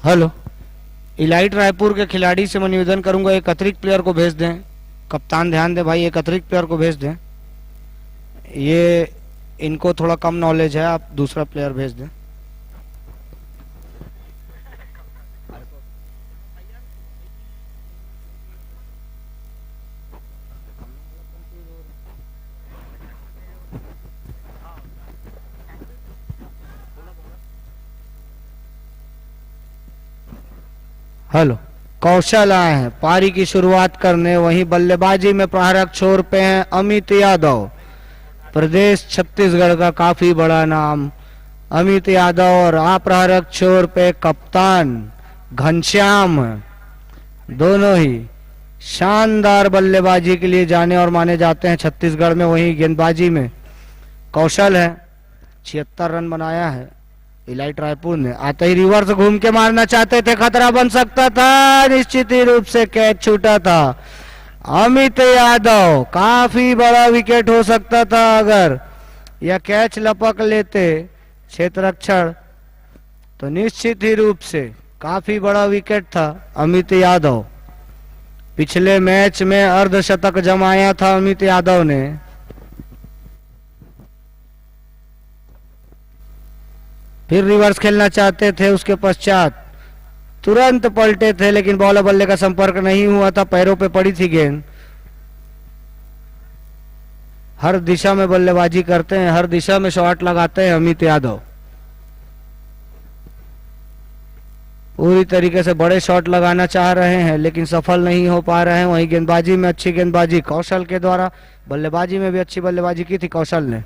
Speaker 2: हेलो, इलाइट रायपुर के खिलाड़ी से मैं निवेदन करूंगा एक अतिरिक्त प्लेयर को भेज दें। कप्तान ध्यान दे भाई, एक अतिरिक्त प्लेयर को भेज दें। ये इनको थोड़ा कम नॉलेज है, आप दूसरा प्लेयर भेज दें। हेलो, कौशल आए हैं पारी की शुरुआत करने। वहीं बल्लेबाजी में प्रहारक छोर पे हैं अमित यादव, प्रदेश छत्तीसगढ़ का काफी बड़ा नाम अमित यादव। और अप्रहारक छोर पे कप्तान घनश्याम, दोनों ही शानदार बल्लेबाजी के लिए जाने और माने जाते हैं छत्तीसगढ़ में। वहीं गेंदबाजी में कौशल है, 76 रन बनाया है इलाइट रायपुर ने। आते ही रिवर्स घूम के मारना चाहते थे, खतरा बन सकता था, निश्चित ही रूप से कैच छूटा था। अमित यादव, काफी बड़ा विकेट हो सकता था अगर यह कैच लपक लेते क्षेत्ररक्षण, तो निश्चित ही रूप से काफी बड़ा विकेट था अमित यादव। पिछले मैच में अर्धशतक जमाया था अमित यादव ने। फिर रिवर्स खेलना चाहते थे, उसके पश्चात तुरंत पलटे थे, लेकिन बॉल और बल्ले का संपर्क नहीं हुआ था, पैरों पे पड़ी थी गेंद। हर दिशा में बल्लेबाजी करते हैं, हर दिशा में शॉट लगाते हैं अमित यादव। पूरी तरीके से बड़े शॉट लगाना चाह रहे हैं लेकिन सफल नहीं हो पा रहे हैं। वहीं गेंदबाजी में अच्छी गेंदबाजी कौशल के द्वारा, बल्लेबाजी में भी अच्छी बल्लेबाजी की थी कौशल ने।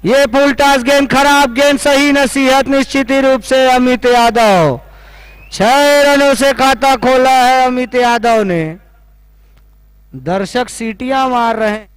Speaker 2: ये फुल टॉस गेंद, खराब गेंद, सही नसीहत निश्चित ही रूप से अमित यादव। 6 रनों से खाता खोला है अमित यादव ने। दर्शक सीटियां मार रहे हैं।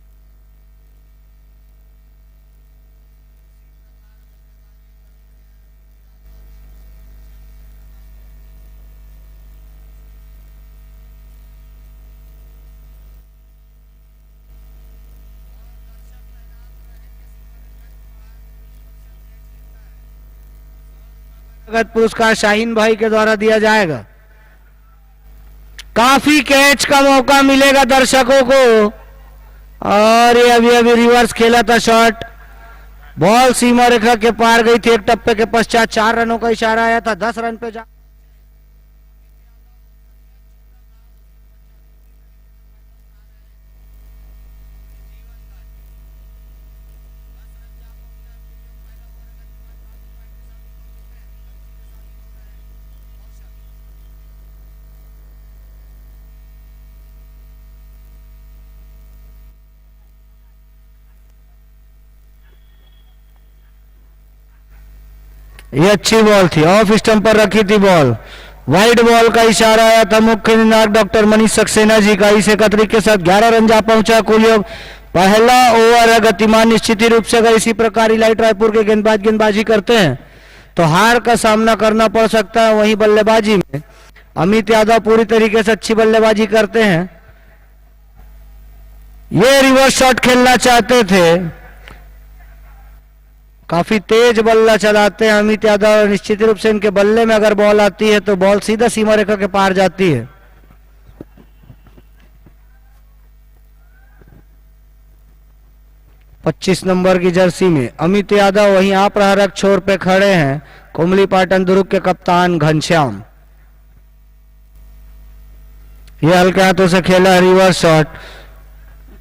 Speaker 2: नगद पुरस्कार शाहीन भाई के द्वारा दिया जाएगा। काफी कैच का मौका मिलेगा दर्शकों को। और ये अभी अभी रिवर्स खेला था शॉट, बॉल सीमा रेखा के पार गई थी। एक टप्पे के पश्चात 4 रनों का इशारा आया था, 10 रन पे जा। ये अच्छी बॉल थी, ऑफ स्टंप पर रखी थी बॉल। वाइड बॉल का इशारा आया था मुख्य निर्णायक डॉक्टर मनीष सक्सेना जी का। इस एकत्रित के साथ 11 रन जा पहुंचा कुल योग। पहला ओवर है गतिमान, निश्चित ही रूप से अगर इसी प्रकार इलाइट रायपुर के गेंदबाजी करते हैं तो हार का सामना करना पड़ सकता है। वहीं बल्लेबाजी में अमित यादव पूरी तरीके से अच्छी बल्लेबाजी करते हैं। ये रिवर्स शॉट खेलना चाहते थे, काफी तेज बल्ला चलाते हैं अमित यादव। निश्चित रूप से इनके बल्ले में अगर बॉल आती है तो बॉल सीधा सीमा रेखा के पार जाती है। पच्चीस नंबर की जर्सी में अमित यादव, वहीं अप्रहारक छोर पे खड़े हैं कुमली पाटन दुर्ग के कप्तान घनश्याम। यह हल्के हाथों से खेला रिवर्स शॉट,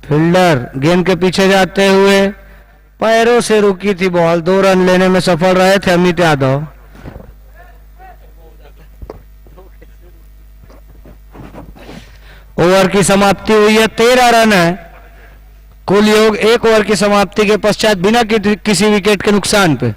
Speaker 2: फील्डर गेंद के पीछे जाते हुए पैरों से रुकी थी बॉल। 2 रन लेने में सफल रहे थे अमित यादव। ओवर की समाप्ति हुई है, 13 रन है कुल योग। 1 ओवर की समाप्ति के पश्चात बिना किसी विकेट के नुकसान पे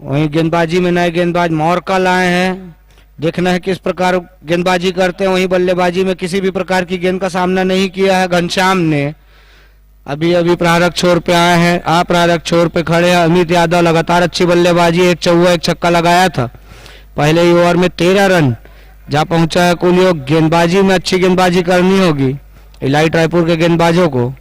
Speaker 2: वहीं गेंदबाजी में नए गेंदबाज मोरकल आए हैं। देखना है किस प्रकार गेंदबाजी करते हैं। वहीं बल्लेबाजी में किसी भी प्रकार की गेंद का सामना नहीं किया है घनश्याम ने। अभी अभी प्रारंभ छोर पे आए हैं, प्रारंभ छोर पे खड़े हैं अमित यादव। लगातार अच्छी बल्लेबाजी, एक चौका एक छक्का लगाया था। पहले ही ओवर में 13 रन जा पहुंचा है कुल योग। गेंदबाजी में अच्छी गेंदबाजी करनी होगी इलाइट रायपुर के गेंदबाजों को।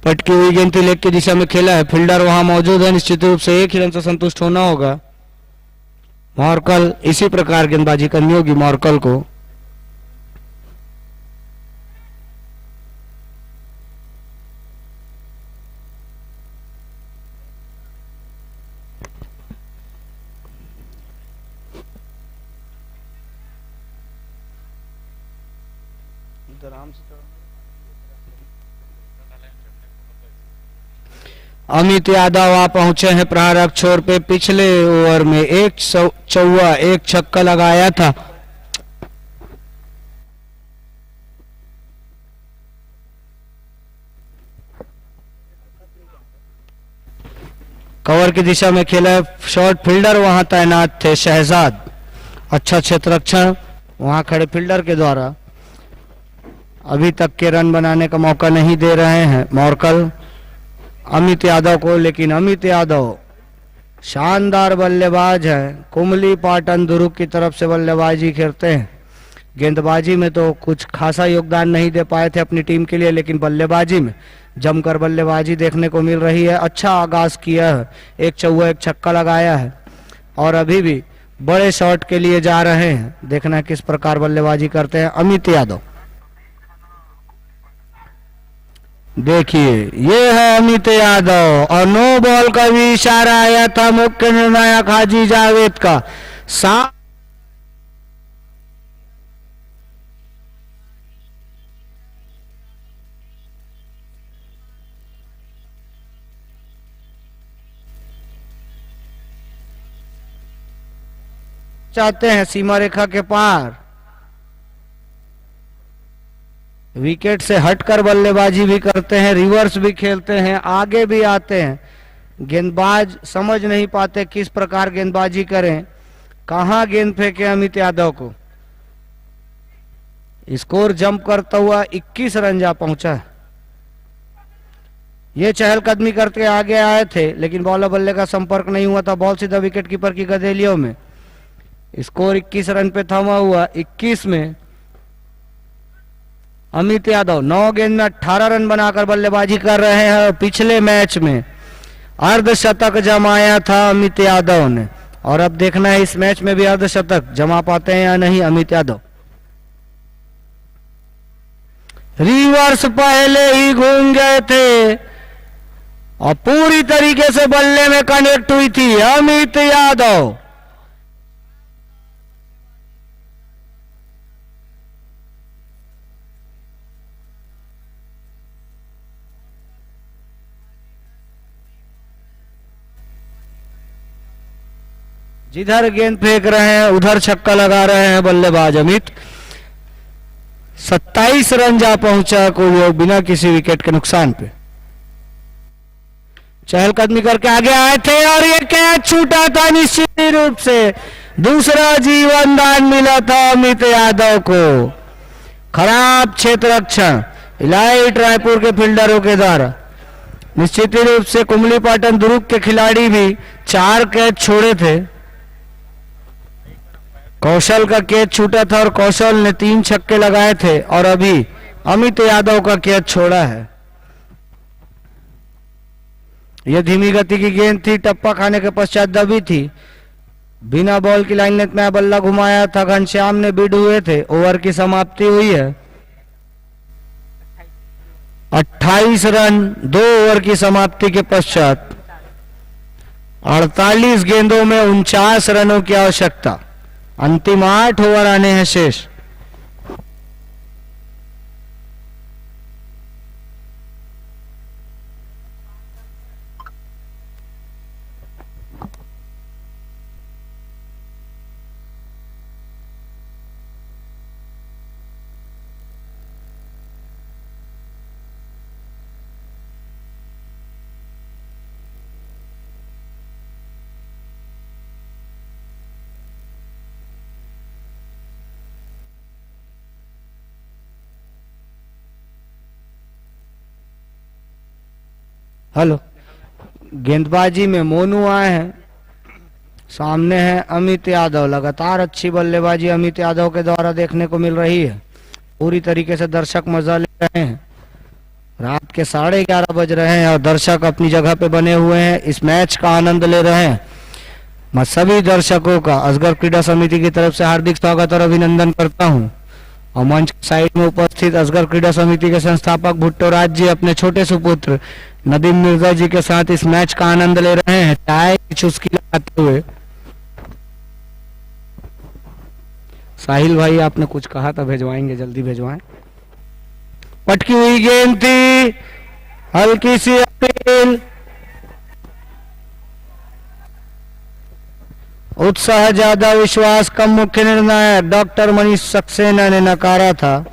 Speaker 2: पटकी हुई गेंद लेग की दिशा में खेला है, फील्डर वहां मौजूद है, निश्चित रूप से एक ही रन से संतुष्ट होना होगा। मोरकल इसी प्रकार गेंदबाजी करनी होगी मोरकल को। अमित यादव आ पहुंचे हैं प्रारंभ छोर पे। पिछले ओवर में एक चौका एक छक्का लगाया था। कवर की दिशा में खेला है, शॉर्ट फील्डर वहां तैनात थे शहजाद। अच्छा क्षेत्ररक्षण वहां खड़े फील्डर के द्वारा। अभी तक के रन बनाने का मौका नहीं दे रहे हैं मोरकल अमित यादव को, लेकिन अमित यादव शानदार बल्लेबाज है। कुमली पाटन दुर्ग की तरफ से बल्लेबाजी खेलते हैं। गेंदबाजी में तो कुछ खासा योगदान नहीं दे पाए थे अपनी टीम के लिए, लेकिन बल्लेबाजी में जमकर बल्लेबाजी देखने को मिल रही है। अच्छा आगाज किया है, एक चौका एक छक्का लगाया है और अभी भी बड़े शॉट के लिए जा रहे हैं। देखना किस प्रकार बल्लेबाजी करते हैं अमित यादव। देखिए ये है अमित यादव और नो बॉल का भी इशारा आया था मुख्य निर्णायक हाजी जावेद का। चाहते हैं सीमा रेखा के पार। विकेट से हटकर बल्लेबाजी भी करते हैं, रिवर्स भी खेलते हैं, आगे भी आते हैं। गेंदबाज समझ नहीं पाते किस प्रकार गेंदबाजी करें, कहां गेंद फेंके अमित यादव को। स्कोर जंप करता हुआ 21 रन जा पहुंचा है। ये चहलकदमी करके आगे आए थे, लेकिन बॉलर बल्ले का संपर्क नहीं हुआ था। बॉल सीधा विकेट कीपर की गदेलियों में। स्कोर 21 रन पे थमा हुआ। 21 में अमित यादव 9 गेंद में 18 रन बनाकर बल्लेबाजी कर रहे हैं। पिछले मैच में अर्धशतक जमाया था अमित यादव ने और अब देखना है इस मैच में भी अर्धशतक जमा पाते हैं या नहीं अमित यादव। रिवर्स पहले ही घूम गए थे और पूरी तरीके से बल्ले में कनेक्ट हुई थी अमित यादव। जिधर गेंद फेंक रहे हैं उधर छक्का लगा रहे हैं बल्लेबाज अमित। 27 रन जा पहुंचा कोई योग बिना किसी विकेट के नुकसान पे। चहलकदमी करके आगे आए थे और ये कैच छूटा था निश्चित रूप से। दूसरा जीवन दान मिला था अमित यादव को। खराब क्षेत्ररक्षण इलाइट रायपुर के फील्डरों के द्वारा। निश्चित रूप से कुमली पाटन दुर्ग के खिलाड़ी भी 4 कैच छोड़े थे। कौशल का कैच छूटा था और कौशल ने 3 छक्के लगाए थे और अभी अमित यादव का कैच छोड़ा है। यह धीमी गति की गेंद थी, टप्पा खाने के पश्चात दबी थी। बिना बॉल की लाइन लेंथ में बल्ला घुमाया था, घनश्याम ने बीड हुए थे। ओवर की समाप्ति हुई है 28 रन 2 ओवर की समाप्ति के पश्चात। 48 गेंदों में 49 रनों की आवश्यकता। अंतिम 8 ओवर आने हैं शेष। हेलो, गेंदबाजी में मोनू आए हैं, सामने है अमित यादव। लगातार अच्छी बल्लेबाजी अमित यादव के द्वारा देखने को मिल रही है। पूरी तरीके से दर्शक मजा ले रहे हैं। रात के 11:30 बज रहे हैं और दर्शक अपनी जगह पे बने हुए हैं, इस मैच का आनंद ले रहे हैं। मैं सभी दर्शकों का असगर क्रीडा समिति की तरफ से हार्दिक स्वागत और अभिनंदन करता हूं। और मंच की साइड में उपस्थित असगर क्रीडा समिति के संस्थापक भुट्टो राज जी अपने छोटे सुपुत्र नदीम मिर्जा जी के साथ इस मैच का आनंद ले रहे हैं, चाय की चुस्की लगाते हुए। साहिल भाई, आपने कुछ कहा था, भिजवाएंगे, जल्दी भिजवाएं। पटकी हुई गेंद थी, हल्की सी अपील। उत्साह ज्यादा, विश्वास कम, मुख्य निर्णायक डॉक्टर मनीष सक्सेना ने नकारा था।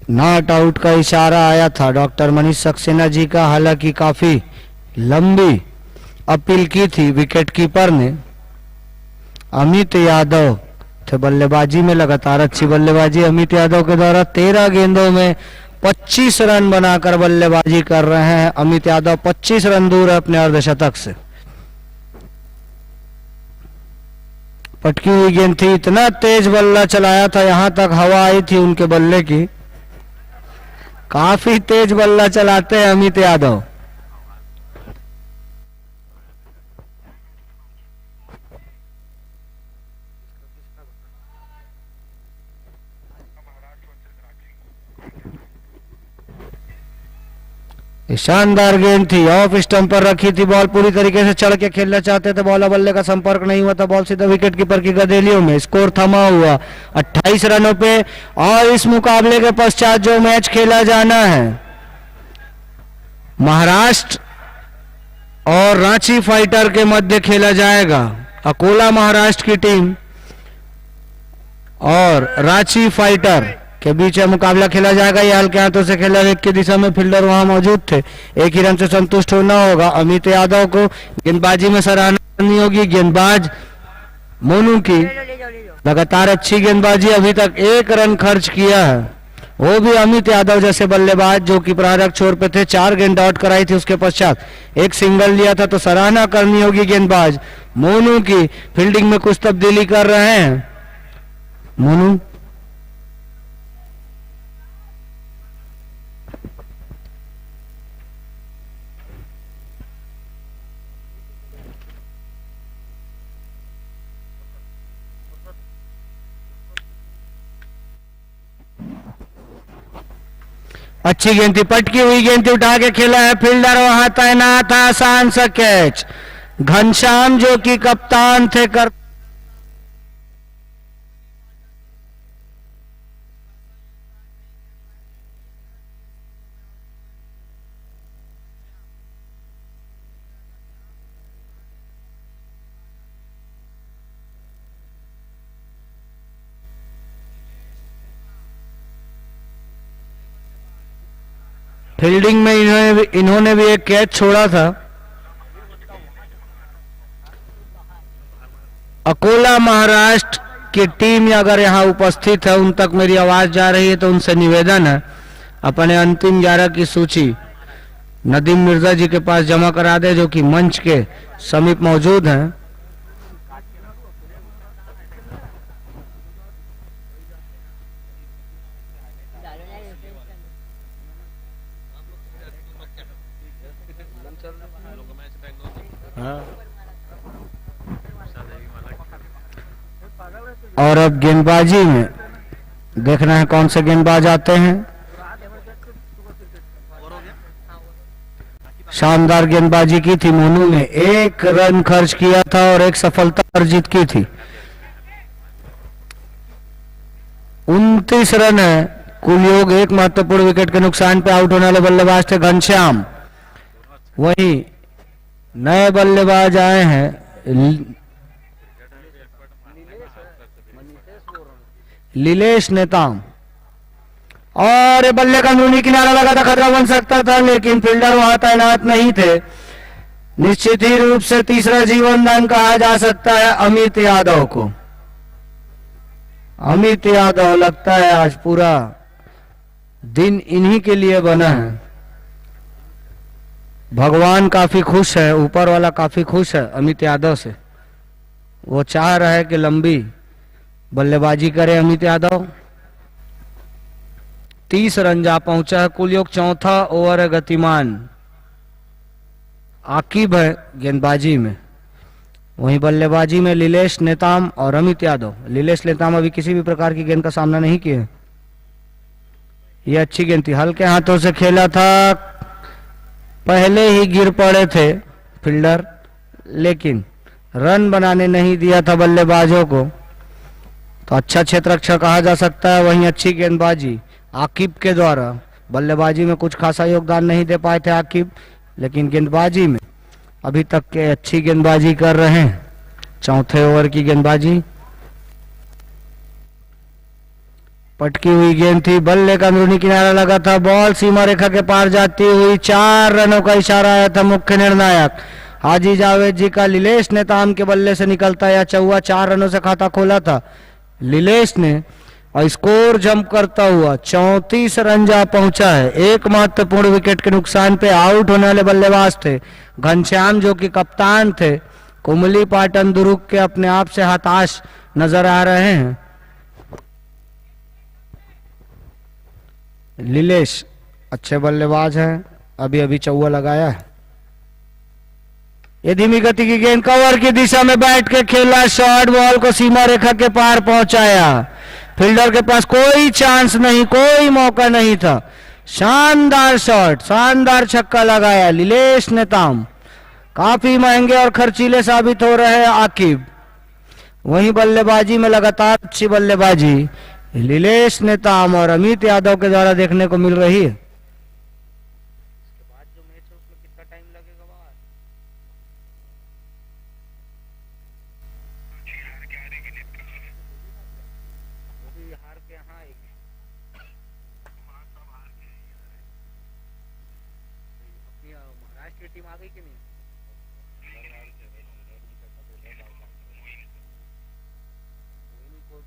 Speaker 2: नॉट आउट का इशारा आया था डॉक्टर मनीष सक्सेना जी का, हालांकि काफी लंबी अपील की थी विकेट कीपर ने। अमित यादव थे बल्लेबाजी में, लगातार अच्छी बल्लेबाजी अमित यादव के द्वारा। 13 गेंदों में 25 रन बनाकर बल्लेबाजी कर रहे हैं अमित यादव। 25 रन दूर है अपने अर्धशतक से। पटकी हुई गेंद थी, इतना तेज बल्ला चलाया था, यहां तक हवा आई थी उनके बल्ले की। काफी तेज बल्ला चलाते हैं अमित यादव। शानदार गेंद थी, ऑफ स्टंप पर रखी थी बॉल, पूरी तरीके से चढ़ के खेलना चाहते थे, बॉल बल्ले का संपर्क नहीं हुआ था, बॉल सीधा विकेट कीपर की गदेलियों में। स्कोर थमा हुआ 28 रनों पे। और इस मुकाबले के पश्चात जो मैच खेला जाना है, महाराष्ट्र और रांची फाइटर के मध्य खेला जाएगा। अकोला महाराष्ट्र की टीम और रांची फाइटर के बीच में मुकाबला खेला जाएगा। यह हल्के हाथों से खेला, एक की दिशा में फील्डर वहां मौजूद थे। एक ही रन से संतुष्ट होना होगा अमित यादव को। गेंदबाजी में सराहना करनी होगी गेंदबाज मोनू की, लगातार अच्छी गेंदबाजी, अभी तक 1 रन खर्च किया है, वो भी अमित यादव जैसे बल्लेबाज जो कि प्रारंभिक छोर पे थे। 4 गेंद आउट कराई थी, उसके पश्चात 1 सिंगल लिया था। तो सराहना करनी होगी गेंदबाज मोनू की। फील्डिंग में कुछ तब्दीली कर रहे हैं मोनू। अच्छी गेंद थी, पटकी हुई गेंद थी, उठा के खेला है, फील्डर वहां तैनात था, आसान सा कैच। घनश्याम जो कि कप्तान थे कर फील्डिंग में इन्होंने भी एक कैच छोड़ा था। अकोला महाराष्ट्र की टीम अगर यहां उपस्थित है, उन तक मेरी आवाज जा रही है, तो उनसे निवेदन है अपने अंतिम 11 की सूची नदीम मिर्जा जी के पास जमा करा दे, जो कि मंच के समीप मौजूद हैं। और अब गेंदबाजी में देखना है कौन से गेंदबाज आते हैं। शानदार गेंदबाजी की थी मोनू ने, 1 रन खर्च किया था और 1 सफलता अर्जित की थी। 29 रन है कुल योग। 1 महत्वपूर्ण विकेट के नुकसान पे आउट होने वाले बल्लेबाज थे घनश्याम। वहीं नए बल्लेबाज आए हैं लीलेश नेताम, और ये बल्ले का अंदरूनी किनारा लगा था, खतरा बन सकता था, लेकिन फील्डर वहां तैनात नहीं थे। निश्चित ही रूप से तीसरा जीवन दान कहा जा सकता है अमित यादव को। अमित यादव लगता है आज पूरा दिन इन्हीं के लिए बना है। भगवान काफी खुश है, ऊपर वाला काफी खुश है अमित यादव से। वो चाह रहा है कि लंबी बल्लेबाजी करे अमित यादव। 30 रन जा पहुंचा है कुलयोग। चौथा ओवर है गतिमान। आकिब है गेंदबाजी में, वहीं बल्लेबाजी में लीलेश नेताम और अमित यादव। लीलेश नेताम अभी किसी भी प्रकार की गेंद का सामना नहीं किए। ये अच्छी गेंद थी, हल्के हाथों से खेला था, पहले ही गिर पड़े थे फील्डर, लेकिन रन बनाने नहीं दिया था बल्लेबाजों को, तो अच्छा क्षेत्ररक्षक कहा जा सकता है। वहीं अच्छी गेंदबाजी आकिब के द्वारा। बल्लेबाजी में कुछ खासा योगदान नहीं दे पाए थे आकिब, लेकिन गेंदबाजी में अभी तक के अच्छी गेंदबाजी कर रहे हैं। चौथे ओवर की गेंदबाजी, पटकी हुई गेंद थी, बल्ले का अंदरूनी किनारा लगा था, बॉल सीमा रेखा के पार जाती हुई 4 रनों का इशारा आया था। मुख्य निर्णायक हाजी जावेद जी का लीलेश नेताम के बल्ले से निकलता या चौवा 4 रनों से खाता खोला था लीलेश ने, और स्कोर जंप करता हुआ 34 रन जा पहुंचा है। एक महत्वपूर्ण विकेट के नुकसान पे आउट होने वाले बल्लेबाज थे घनश्याम, जो कि कप्तान थे। कुमली पाटन दुर्ग के अपने आप से हताश नजर आ रहे हैं। लीलेश अच्छे बल्लेबाज हैं, अभी अभी चौवा लगाया है। ये धीमी गति की गेंद कवर की दिशा में बैठ के खेला, शॉर्ट बॉल को सीमा रेखा के पार पहुंचाया। फील्डर के पास कोई चांस नहीं, कोई मौका नहीं था। शानदार शॉट, शानदार छक्का लगाया लीलेश नेताम। काफी महंगे और खर्चीले साबित हो रहे हैं आकिब। वहीं बल्लेबाजी में लगातार अच्छी बल्लेबाजी लीलेश नेताम और अमित यादव के द्वारा देखने को मिल रही है। टीम आ गई कि नहीं? मोइन को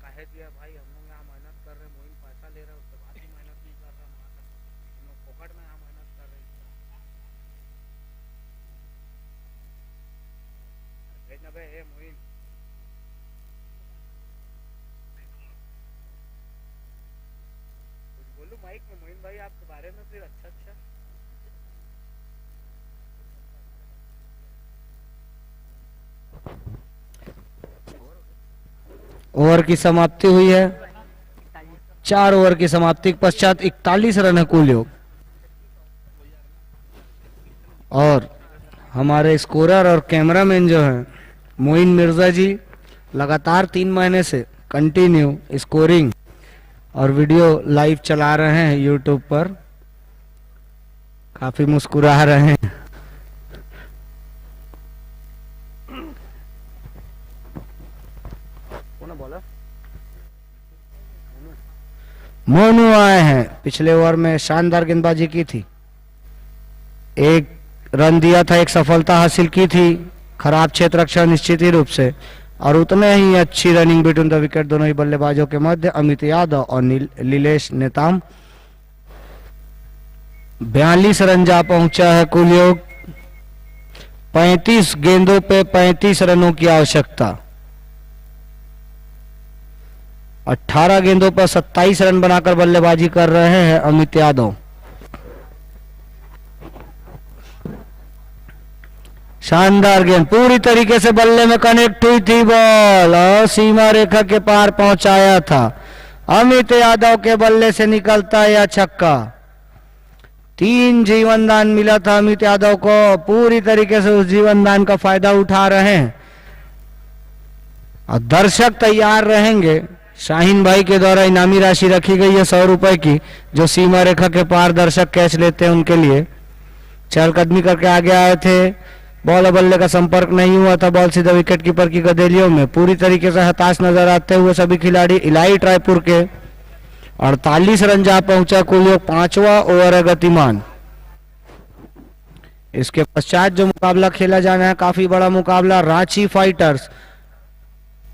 Speaker 2: काहे दिया भाई, हम लोग यहाँ मेहनत कर रहे, मोइन पैसा ले रहा है, उसके बाद भी मेहनत नहीं कर रहा। हम लोग फोकट में यहाँ मेहनत कर रहे। भेज ना भाई, मोइन कुछ बोलूं माइक में मोइन भाई आपके बारे में फिर? अच्छा अच्छा, ओवर की समाप्ति हुई है। 4 ओवर की समाप्ति के पश्चात 41 रन है कुल योग। और हमारे स्कोरर और कैमरामैन जो हैं मोइन मिर्जा जी लगातार 3 महीने से कंटिन्यू स्कोरिंग और वीडियो लाइव चला रहे हैं यूट्यूब पर। काफी मुस्कुरा रहे हैं। मोनू आए हैं, पिछले ओवर में शानदार गेंदबाजी की थी, 1 रन दिया था, 1 सफलता हासिल की थी। खराब क्षेत्र रक्षा निश्चित ही रूप से, और उतने ही अच्छी रनिंग बिटवीन द विकेट दोनों ही बल्लेबाजों के मध्य अमित यादव और लीलेश नेताम। 42 रन जा पहुंचा है कुल योग। 35 गेंदों पे 35 रनों की आवश्यकता। 18 गेंदों पर 27 रन बनाकर बल्लेबाजी कर रहे हैं अमित यादव। शानदार गेंद पूरी तरीके से बल्ले में कनेक्ट हुई थी बॉल, और सीमा रेखा के पार पहुंचाया था। अमित यादव के बल्ले से निकलता यह छक्का। 3 जीवनदान मिला था अमित यादव को, पूरी तरीके से उस जीवनदान का फायदा उठा रहे हैं। और दर्शक तैयार रहेंगे। शाहीन भाई के द्वारा इनामी राशि रखी गई है 100 रुपए की, जो सीमा रेखा के पार दर्शक कैच लेते हैं उनके लिए। चहलकदमी करके आगे आए थे बॉल और बल्ले का संपर्क नहीं हुआ था, बॉल सीधा विकेट कीपर की गदेलियों में। पूरी तरीके से हताश नजर आते हुए सभी खिलाड़ी। इलाइट रायपुर के 48 रन जा पहुंचा कुल योग। 5वां ओवर है गतिमान। इसके पश्चात जो मुकाबला खेला जाना है, काफी बड़ा मुकाबला, रांची फाइटर्स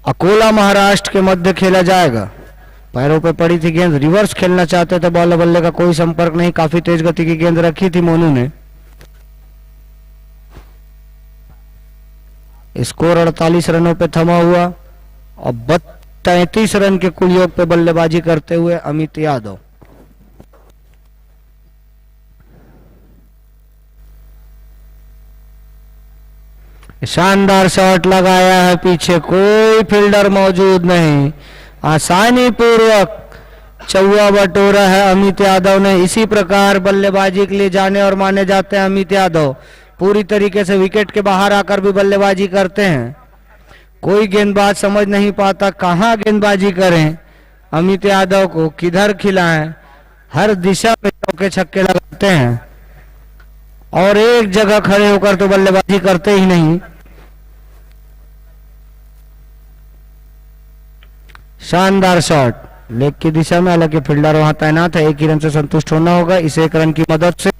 Speaker 2: अकोला महाराष्ट्र के मध्य खेला जाएगा। पैरों पे पड़ी थी गेंद, रिवर्स खेलना चाहते थे, बॉल बल्ले का कोई संपर्क नहीं। काफी तेज गति की गेंद रखी थी मोनू ने। स्कोर 48 रनों पे थमा हुआ और 33 रन के कुल योग पे बल्लेबाजी करते हुए अमित यादव। शानदार शॉट लगाया है, पीछे कोई फील्डर मौजूद नहीं, आसानी पूर्वक चौवा बटोरा है अमित यादव ने। इसी प्रकार बल्लेबाजी के लिए जाने और माने जाते हैं अमित यादव। पूरी तरीके से विकेट के बाहर आकर भी बल्लेबाजी करते हैं। कोई गेंदबाज समझ नहीं पाता कहां गेंदबाजी करें, अमित यादव को किधर खिलाएं। हर दिशा में चौके छक्के लगाते हैं और एक जगह खड़े होकर तो बल्लेबाजी करते ही नहीं। शानदार शॉट लेग की दिशा में, हालांकि फील्डर वहां तैनात है। एक ही रन से संतुष्ट होना होगा। इस एक रन की मदद से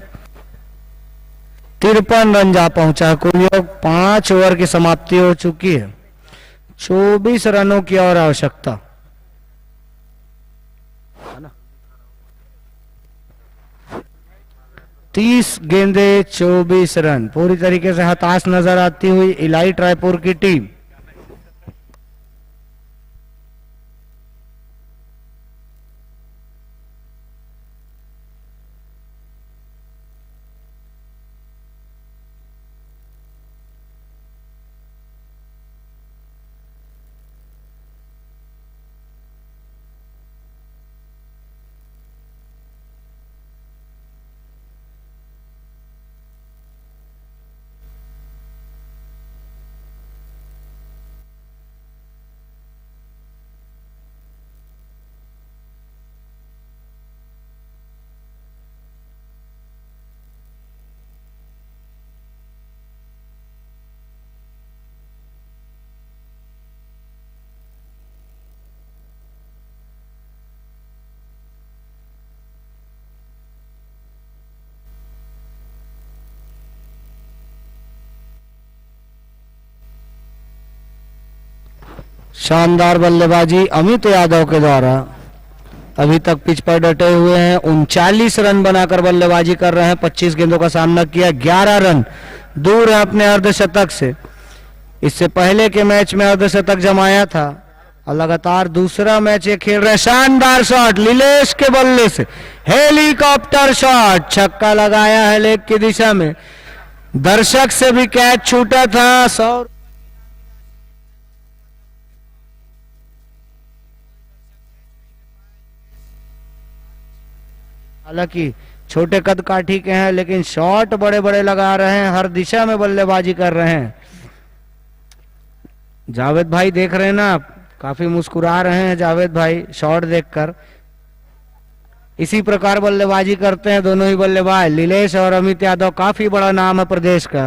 Speaker 2: 53 रन जा पहुंचा है कुल योग। 5 ओवर की समाप्ति हो चुकी है। 24 रनों की और आवश्यकता। 30 गेंदे 24 रन। पूरी तरीके से हताश नजर आती हुई इलाइट रायपुर की टीम। शानदार बल्लेबाजी अमित यादव के द्वारा। अभी तक पिच पर डटे हुए हैं। 39 रन बनाकर बल्लेबाजी कर रहे हैं। 25 गेंदों का सामना किया। 11 रन दूर है अपने अर्धशतक से। इससे पहले के मैच में अर्धशतक जमाया था और लगातार दूसरा मैच ये खेल रहे। शानदार शॉट लीलेश के बल्ले से, हेलीकॉप्टर शॉट, छक्का लगाया है लेग की दिशा में। दर्शक से भी कैच छूटा था। 100 हालांकि छोटे कद काठी के हैं, लेकिन शॉट बड़े बड़े लगा रहे हैं। हर दिशा में बल्लेबाजी कर रहे हैं। जावेद भाई देख रहे हैं ना आप, काफी मुस्कुरा रहे हैं जावेद भाई शॉट देखकर। इसी प्रकार बल्लेबाजी करते हैं दोनों ही बल्लेबाज, लीलेश और अमित यादव। काफी बड़ा नाम है प्रदेश का।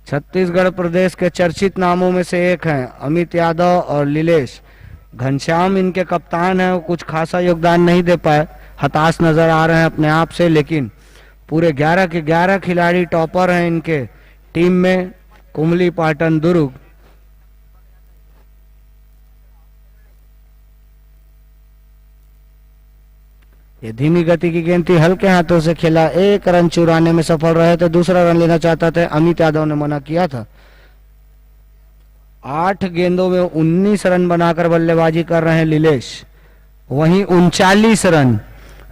Speaker 2: छत्तीसगढ़ प्रदेश के चर्चित नामों में से एक हैं अमित यादव और लीलेश। घनश्याम इनके कप्तान हैं, वो कुछ खासा योगदान नहीं दे पाए, हताश नजर आ रहे हैं अपने आप से। लेकिन पूरे 11 के 11 खिलाड़ी टॉपर हैं इनके टीम में। कुमली, पाटन, दुर्ग। ये धीमी गति की गेंद थी, हल्के हाथों से खेला। 1 रन चुराने में सफल रहे थे। दूसरा रन लेना चाहता था, अमित यादव ने मना किया था। 8 गेंदों में 19 रन बनाकर बल्लेबाजी कर रहे हैं लीलेश। वहीं 39 रन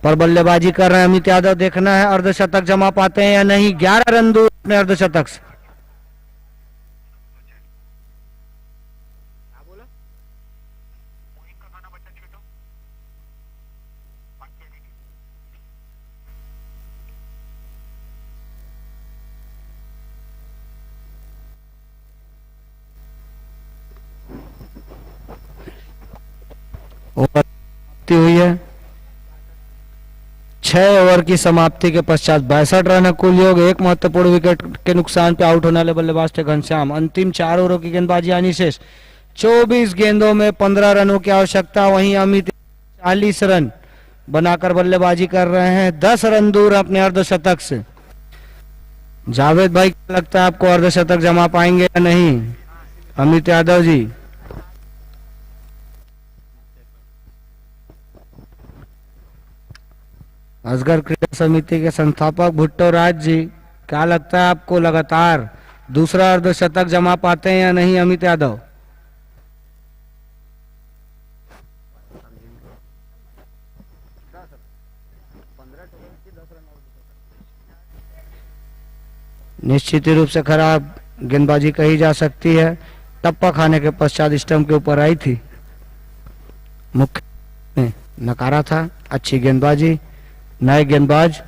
Speaker 2: पर बल्लेबाजी कर रहे हैं अमित यादव। देखना है अर्धशतक जमा पाते हैं या नहीं। 11 रन दूर अपने अर्धशतक से। ओवर हुई है। छह ओवर की समाप्ति के पश्चात 62 रन है कुल योग। एक महत्वपूर्ण विकेट के नुकसान पे आउट होने वाले बल्लेबाज थे घनश्याम। अंतिम 4 ओवरों की गेंदबाजी यानी शेष 24 गेंदों में 15 रनों की आवश्यकता। वहीं अमित 40 रन बनाकर बल्लेबाजी कर रहे हैं, 10 रन दूर अपने अर्धशतक से। जावेद भाई, क्या लगता है आपको अर्धशतक जमा पाएंगे या नहीं अमित यादव जी? असगर क्रिकेट समिति के संस्थापक भुट्टो राज जी, क्या लगता है आपको लगातार दूसरा अर्धशतक जमा पाते हैं या नहीं अमित यादव? निश्चित रूप से खराब गेंदबाजी कही जा सकती है। टप्पा खाने के पश्चात स्टंप के ऊपर आई थी, मुख्य ने नकारा था। अच्छी गेंदबाजी, नए गेंदबाज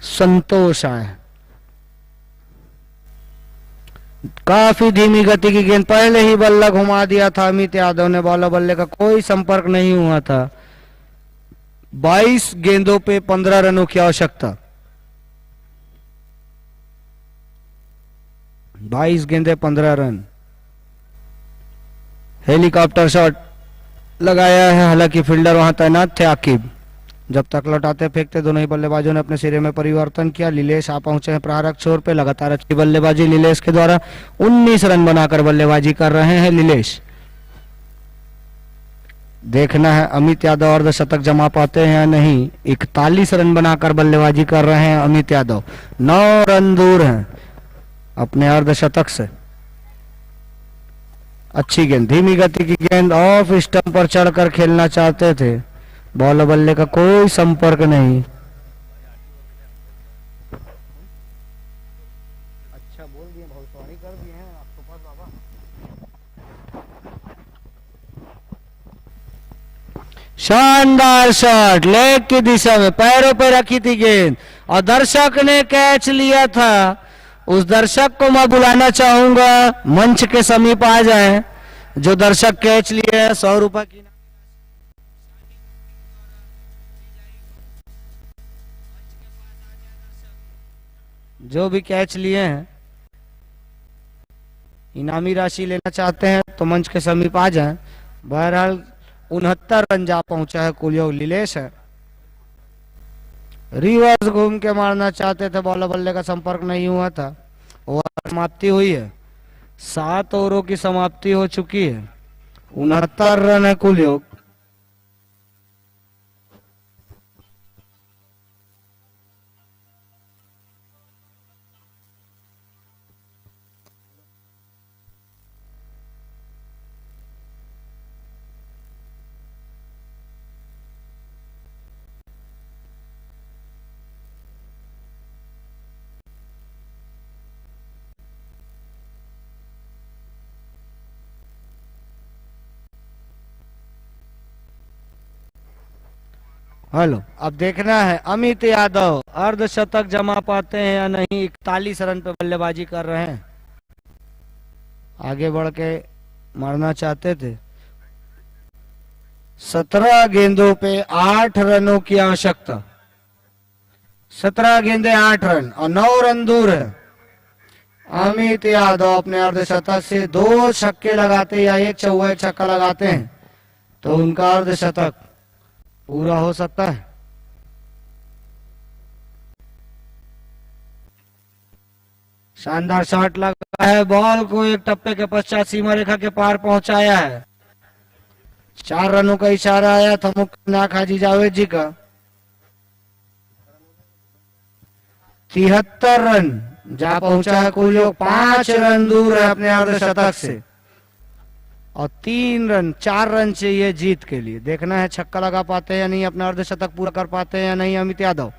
Speaker 2: संतोष आए। काफी धीमी गति की गेंद, पहले ही बल्ला घुमा दिया था अमित यादव ने। बॉलर बल्ले का कोई संपर्क नहीं हुआ था। 22 गेंदों पे 15 रनों की आवश्यकता। 22 गेंदे 15 रन। हेलीकॉप्टर शॉट लगाया है, हालांकि फील्डर वहां तैनात थे आकिब। जब तक लौटाते फेंकते दोनों ही बल्लेबाजों ने अपने सिरे में परिवर्तन किया। लीलेश आ पहुंचे हैं प्रहारक छोर पे। लगातार अच्छी बल्लेबाजी लीलेश के द्वारा, 19 रन बनाकर बल्लेबाजी कर रहे हैं लीलेश। देखना है अमित यादव अर्धशतक जमा पाते हैं या नहीं। 41 रन बनाकर बल्लेबाजी कर रहे हैं अमित यादव, 9 रन दूर हैं अपने अर्धशतक से। अच्छी गेंद, धीमी गति की गेंद, ऑफ स्टंप पर चढ़कर खेलना चाहते थे, बॉलर बल्ले का कोई संपर्क नहीं। अच्छा बोल दिए, भविष्यवाणी कर दिए हैं आपके पास बाबा। शानदार शॉट, लेग की दिशा में पैरों पे रखी थी गेंद और दर्शक ने कैच लिया था। उस दर्शक को मैं बुलाना चाहूंगा, मंच के समीप आ जाएं। जो दर्शक कैच लिए हैं 100 रुपए की जो भी कैच लिए हैं इनामी राशि लेना चाहते हैं तो मंच के समीप आ जाएं। बहरहाल 69 रन जा पहुंचा है कुल योग। लीलेश है, रिवर्स घूम के मारना चाहते थे, बॉलर बल्ले का संपर्क नहीं हुआ था। ओवर समाप्ति हुई है, 7 ओवरों की समाप्ति हो चुकी है। 69 रन है कुल योग। हेलो, अब देखना है अमित यादव अर्धशतक जमा पाते हैं या नहीं। 41 रन पे बल्लेबाजी कर रहे हैं, आगे बढ़ के मारना चाहते थे। 17 गेंदों पे 8 रनों की आवश्यकता। 17 गेंदे 8 रन और 9 रन दूर है। अमित यादव अपने अर्धशतक से 2 छक्के लगाते या 1 चौका 1 छक्का लगाते हैं तो उनका अर्धशतक पूरा हो सकता है। शानदार शॉट लगा है, बॉल को एक टप्पे के पश्चात सीमा रेखा के पार पहुंचाया है। 4 रनों का इशारा आया था मुक्नाक हाजी जावेद जी का। 73 रन जा पहुंचा है कुल योग। 5 रन दूर है अपने अर्धशतक से और 4 रन चाहिए जीत के लिए। देखना है छक्का लगा पाते हैं या नहीं, अपना अर्धशतक पूरा कर पाते हैं या नहीं अमित यादव।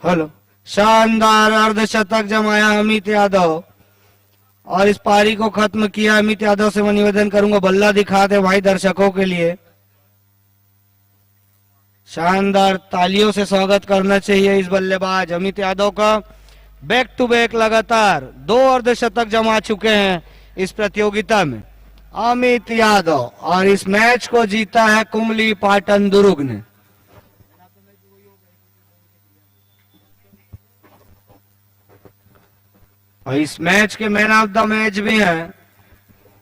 Speaker 2: हेलो, शानदार अर्धशतक जमाया अमित यादव और इस पारी को खत्म किया। अमित यादव से मैं निवेदन करूंगा बल्ला दिखा दे भाई दर्शकों के लिए। शानदार तालियों से स्वागत करना चाहिए इस बल्लेबाज अमित यादव का। बैक टू बैक लगातार 2 अर्धशतक जमा चुके हैं इस प्रतियोगिता में अमित यादव, और इस मैच को जीता है कुमली पाटन दुर्ग ने। और इस मैच के मैन ऑफ द मैच भी हैं